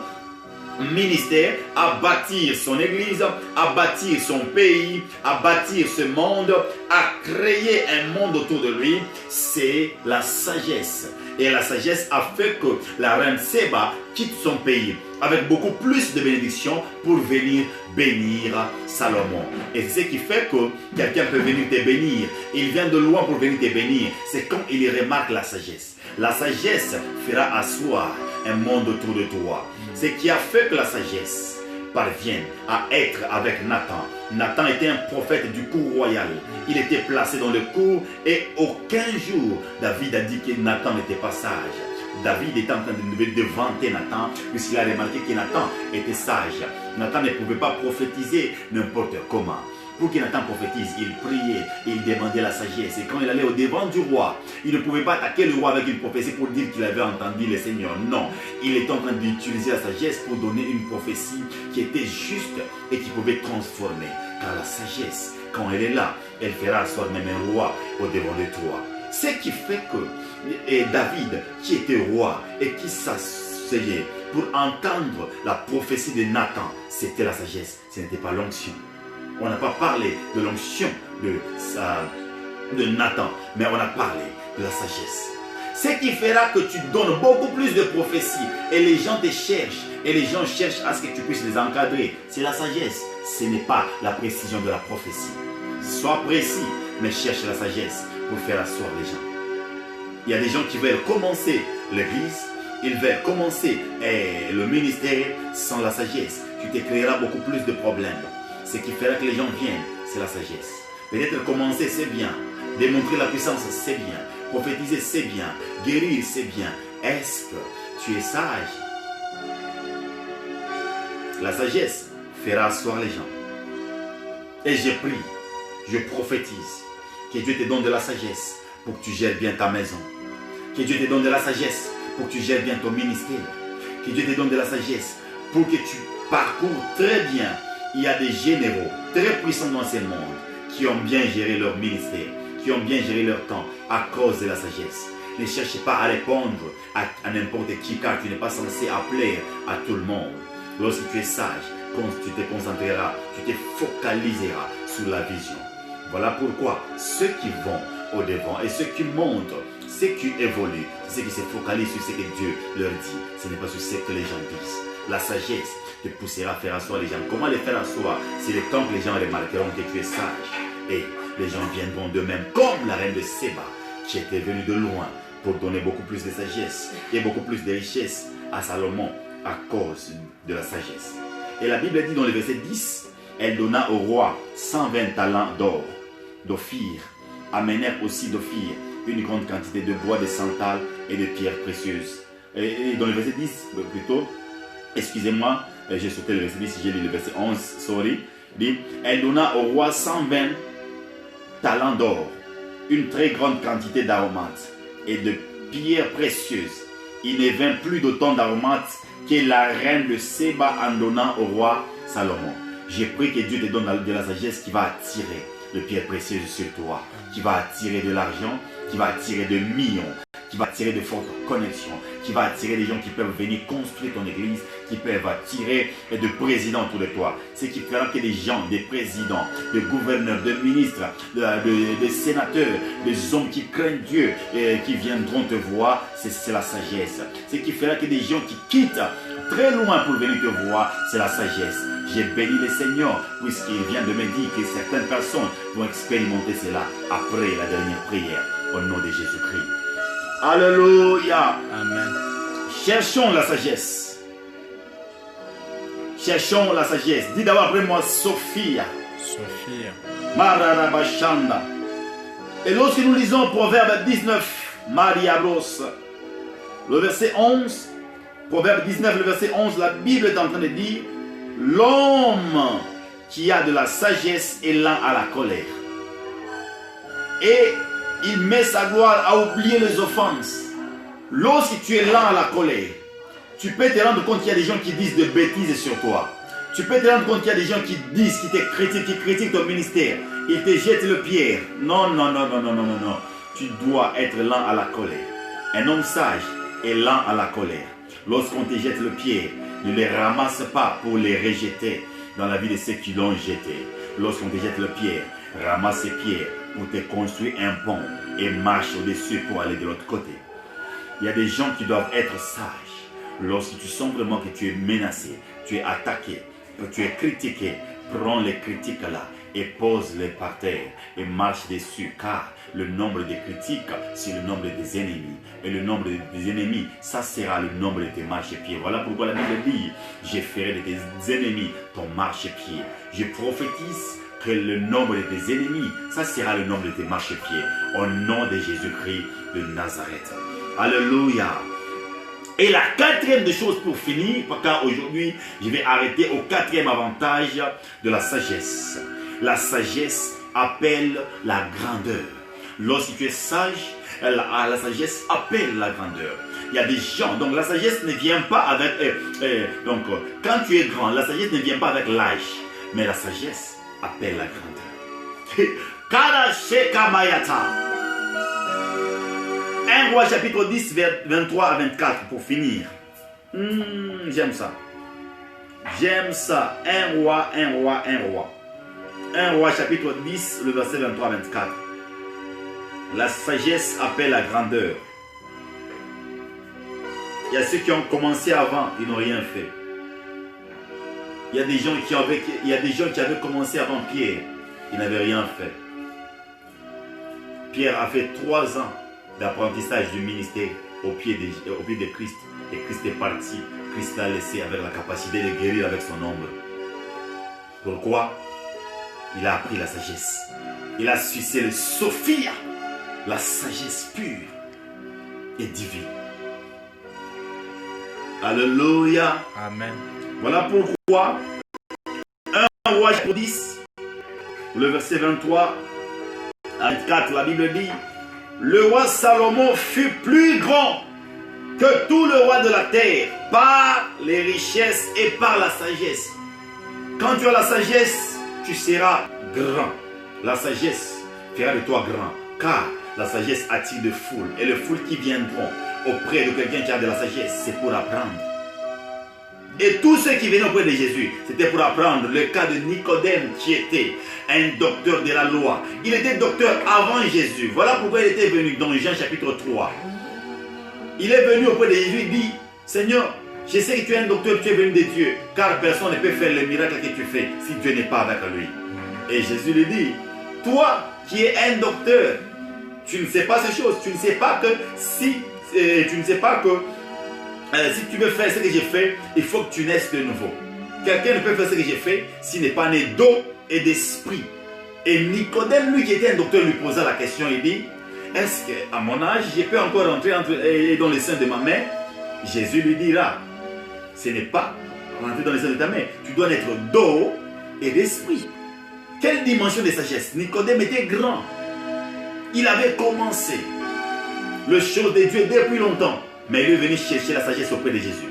ministère, à bâtir son église, à bâtir son pays, à bâtir ce monde, à créer un monde autour de lui, c'est la sagesse. Et la sagesse a fait que la reine Séba quitte son pays avec beaucoup plus de bénédictions pour venir bénir Salomon. Et c'est ce qui fait que quelqu'un peut venir te bénir. Il vient de loin pour venir te bénir. C'est quand il remarque la sagesse. La sagesse fera asseoir un monde autour de toi. Ce qui a fait que la sagesse parvienne à être avec Nathan. Nathan était un prophète du cour royal. Il était placé dans le cour et aucun jour David a dit que Nathan n'était pas sage. David était en train de vanter Nathan puisqu'il a remarqué que Nathan était sage. Nathan ne pouvait pas prophétiser n'importe comment. Pour que Nathan prophétise, il priait, il demandait la sagesse. Et quand il allait au devant du roi, il ne pouvait pas attaquer le roi avec une prophétie pour dire qu'il avait entendu le Seigneur. Non, il était en train d'utiliser la sagesse pour donner une prophétie qui était juste et qui pouvait transformer. Car la sagesse, quand elle est là, elle fera asseoir même un roi au devant de toi. Ce qui fait que David, qui était roi et qui s'asseyait pour entendre la prophétie de Nathan, c'était la sagesse, ce n'était pas l'onction. On n'a pas parlé de l'onction de Nathan, mais on a parlé de la sagesse. Ce qui fera que tu donnes beaucoup plus de prophéties et les gens te cherchent et les gens cherchent à ce que tu puisses les encadrer. C'est la sagesse, ce n'est pas la précision de la prophétie. Sois précis, mais cherche la sagesse pour faire asseoir les gens. Il y a des gens qui veulent commencer l'église, ils veulent commencer le ministère sans la sagesse. Tu te créeras beaucoup plus de problèmes. Ce qui fera que les gens viennent, c'est la sagesse. Peut-être commencer, c'est bien. Démontrer la puissance, c'est bien. Prophétiser, c'est bien. Guérir, c'est bien. Est-ce que tu es sage? La sagesse fera asseoir les gens. Et je prie, je prophétise, que Dieu te donne de la sagesse pour que tu gères bien ta maison. Que Dieu te donne de la sagesse pour que tu gères bien ton ministère. Que Dieu te donne de la sagesse pour que tu parcours très bien. Il y a des généraux très puissants dans ce monde qui ont bien géré leur ministère, qui ont bien géré leur temps à cause de la sagesse. Ne cherche pas à répondre à n'importe qui, car tu n'es pas censé appeler à tout le monde. Lorsque tu es sage, tu te concentreras, tu te focaliseras sur la vision. Voilà pourquoi ceux qui vont au devant et ceux qui montent, ceux qui évoluent, ceux qui se focalisent sur ce que Dieu leur dit, ce n'est pas sur ce que les gens disent. La sagesse te poussera à faire asseoir les gens. Comment les faire asseoir? C'est le temps que les gens remarqueront que tu es sage. Et les gens viendront d'eux-mêmes, comme la reine de Séba, qui était venue de loin pour donner beaucoup plus de sagesse et beaucoup plus de richesse à Salomon à cause de la sagesse. Et la Bible dit dans le verset 10, elle donna au roi 120 talents d'or. D'Ophir amenèrent aussi d'Ophir une grande quantité de bois, de santal et de pierres précieuses. Et dans le verset 10, plutôt, excusez-moi, j'ai sauté le verset 10, j'ai lu le verset 11, sorry, dit, elle donna au roi 120 talents d'or, une très grande quantité d'aromates et de pierres précieuses. Il ne vint plus d'autant d'aromates que la reine de Séba en donnant au roi Salomon. J'ai pris que Dieu te donne de la sagesse qui va attirer de pierres précieuses sur toi, qui va attirer de l'argent, qui va attirer de millions, qui va attirer de fortes connexions, qui va attirer des gens qui peuvent venir construire ton église, qui peuvent attirer de présidents autour de toi. Ce qui fera que des gens, des présidents, des gouverneurs, des ministres, des sénateurs, des hommes qui craignent Dieu et qui viendront te voir, c'est la sagesse. Ce qui fera que des gens qui quittent très loin pour venir te voir, c'est la sagesse. J'ai béni le Seigneur puisqu'il vient de me dire que certaines personnes vont expérimenter cela après la dernière prière au nom de Jésus-Christ. Alléluia.
Amen.
Cherchons la sagesse. Cherchons la sagesse. Dis d'abord après moi Sophia.
Sophia.
Mararabashanda. Et lorsque nous lisons Proverbe 19, Maria Bros, le verset 11, Proverbe 19, le verset 11, la Bible est en train de dire, l'homme qui a de la sagesse est lent à la colère. Et il met sa gloire à oublier les offenses. Lorsque tu es lent à la colère, tu peux te rendre compte qu'il y a des gens qui disent de bêtises sur toi. Tu peux te rendre compte qu'il y a des gens qui disent, qui te critiquent, qui critiquent ton ministère. Ils te jettent le pierre. Non, non, non, non, non, non, non, non. Tu dois être lent à la colère. Un homme sage est lent à la colère. Lorsqu'on te jette le pierre, ne les ramasse pas pour les rejeter dans la vie de ceux qui l'ont jeté. Lorsqu'on te jette le pierre, ramasse ces pierres pour te construire un pont et marche au-dessus pour aller de l'autre côté. Il y a des gens qui doivent être sages. Lorsque tu sens vraiment que tu es menacé, tu es attaqué, que tu es critiqué, prends les critiques là et pose-les par terre et marche dessus, car le nombre de critiques, c'est le nombre des ennemis. Et le nombre des ennemis, ça sera le nombre de tes marchepieds. Voilà pourquoi la Bible dit, je ferai de tes ennemis ton marchepied. Je prophétise que le nombre de tes ennemis, ça sera le nombre de tes marchepieds. Au nom de Jésus-Christ de Nazareth. Alléluia. Et la quatrième des choses pour finir, car aujourd'hui, je vais arrêter au quatrième avantage de la sagesse. La sagesse appelle la grandeur. Lorsque tu es sage, la sagesse appelle la grandeur. Il y a des gens, donc la sagesse ne vient pas avec... donc, quand tu es grand, la sagesse ne vient pas avec l'âge, mais la sagesse appelle la grandeur. Karasheka Mayata. 1 Roi chapitre 10, 23 à 24 pour finir. J'aime ça. J'aime ça. 1 Roi, 1 Roi, 1 Roi. 1 Roi chapitre 10, le verset 23 à 24. La sagesse appelle la grandeur. Il y a ceux qui ont commencé avant, ils n'ont rien fait. Il y a des gens qui avaient commencé avant Pierre, ils n'avaient rien fait. Pierre a fait 3 ans d'apprentissage du ministère au pied de Christ. Et Christ est parti. Christ l'a laissé avec la capacité de guérir avec son ombre. Pourquoi? Il a appris la sagesse. Il a sucé le Sophia, la sagesse pure et divine. Alléluia.
Amen.
Voilà pourquoi 1 Roi chapitre 10, le verset 23 à 24, la Bible dit: le roi Salomon fut plus grand que tout le roi de la terre par les richesses et par la sagesse. Quand tu as la sagesse, tu seras grand. La sagesse fera de toi grand, car la sagesse attire de foule, et les foules qui viendront auprès de quelqu'un qui a de la sagesse, c'est pour apprendre. Et tous ceux qui venaient auprès de Jésus, c'était pour apprendre. Le cas de Nicodème, qui était un docteur de la loi. Il était docteur avant Jésus. Voilà pourquoi il était venu dans Jean chapitre 3. Il est venu auprès de Jésus, il dit: Seigneur, je sais que tu es un docteur, tu es venu de Dieu, car personne ne peut faire les miracles que tu fais si Dieu n'est pas avec lui. Et Jésus lui dit: toi qui es un docteur, tu ne sais pas ces choses. Tu ne sais pas que si tu veux faire ce que j'ai fait, il faut que tu naisses de nouveau. Quelqu'un ne peut faire ce que j'ai fait s'il n'est pas né d'eau et d'esprit. Et Nicodème, lui qui était un docteur, lui posa la question. Il dit: est-ce qu'à mon âge, je peux encore rentrer dans les seins de ma mère? Jésus lui dira: ce n'est pas rentrer dans les seins de ta mère. Tu dois naître d'eau et d'esprit. Quelle dimension de sagesse! Nicodème était grand. Il avait commencé le choses de Dieu depuis longtemps. Mais il est venu chercher la sagesse auprès de Jésus.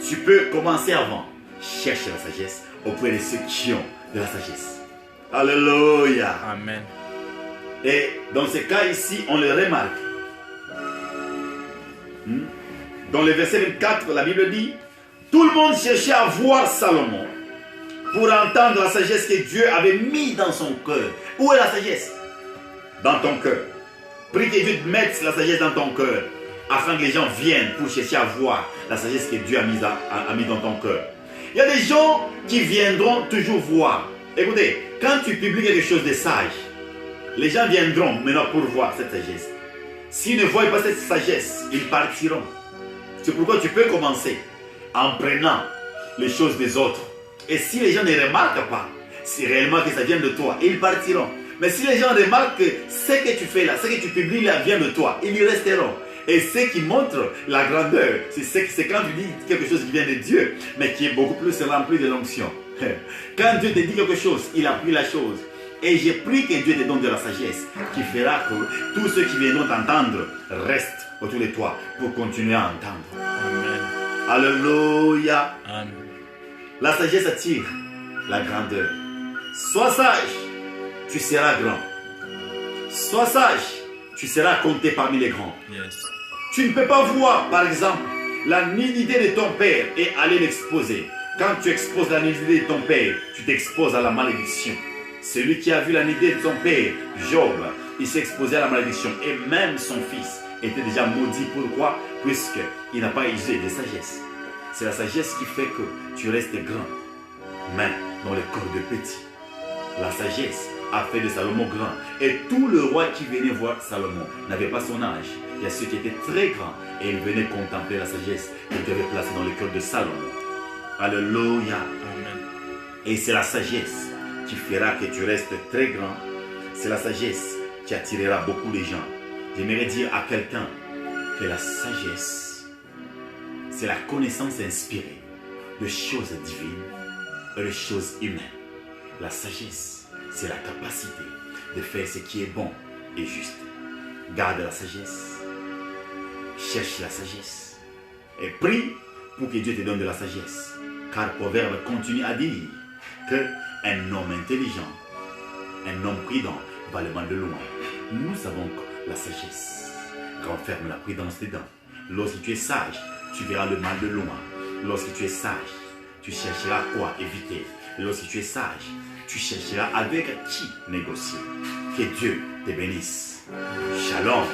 Tu peux commencer avant. Cherche la sagesse auprès de ceux qui ont de la sagesse. Alléluia.
Amen.
Et dans ce cas ici, on le remarque. Dans le verset 24, la Bible dit: tout le monde cherchait à voir Salomon pour entendre la sagesse que Dieu avait mise dans son cœur. Où est la sagesse? Dans ton cœur. Prie que Dieu mette la sagesse dans ton cœur, afin que les gens viennent pour chercher à voir la sagesse que Dieu a mise dans ton cœur. Il y a des gens qui viendront toujours voir. Écoutez, quand tu publies quelque chose de sage, les gens viendront maintenant pour voir cette sagesse. S'ils ne voient pas cette sagesse, ils partiront. C'est pourquoi tu peux commencer en prenant les choses des autres. Et si les gens ne remarquent pas, c'est réellement que ça vient de toi, ils partiront. Mais si les gens remarquent que ce que tu fais là, ce que tu publies là vient de toi, ils y resteront. Et ce qui montre la grandeur, c'est quand tu dis quelque chose qui vient de Dieu, mais qui est beaucoup plus rempli de l'onction. Quand Dieu te dit quelque chose, il appuie la chose. Et j'ai pris que Dieu te donne de la sagesse, qui fera que tous ceux qui viendront t'entendre restent autour de toi pour continuer à entendre.
Amen.
Alléluia.
Amen.
La sagesse attire la grandeur. Sois sage, tu seras grand. Sois sage, tu seras compté parmi les grands.
Yes.
Tu ne peux pas voir, par exemple, la nudité de ton père et aller l'exposer. Quand tu exposes la nudité de ton père, tu t'exposes à la malédiction. Celui qui a vu la nudité de son père, Job, il s'est exposé à la malédiction. Et même son fils était déjà maudit. Pourquoi? Puisqu'il n'a pas usé de sagesse. C'est la sagesse qui fait que tu restes grand, mais dans le corps de petit. La sagesse a fait de Salomon grand. Et tout le roi qui venait voir Salomon n'avait pas son âge. Il y a ceux qui étaient très grands et ils venaient contempler la sagesse que Dieu avait placée dans le cœur de Salomon. Alléluia.
Amen.
Et c'est la sagesse qui fera que tu restes très grand. C'est la sagesse qui attirera beaucoup de gens. J'aimerais dire à quelqu'un que la sagesse, c'est la connaissance inspirée de choses divines et de choses humaines. La sagesse, c'est la capacité de faire ce qui est bon et juste. Garde la sagesse. Cherche la sagesse. Et prie pour que Dieu te donne de la sagesse. Car Proverbe continue à dire qu'un homme intelligent, un homme prudent va le mal de loin. Nous savons que la sagesse renferme la prudence dedans. Lorsque tu es sage, tu verras le mal de loin. Lorsque tu es sage, tu chercheras quoi éviter. Lorsque tu es sage, tu chercheras avec qui négocier. Que Dieu te bénisse. Shalom.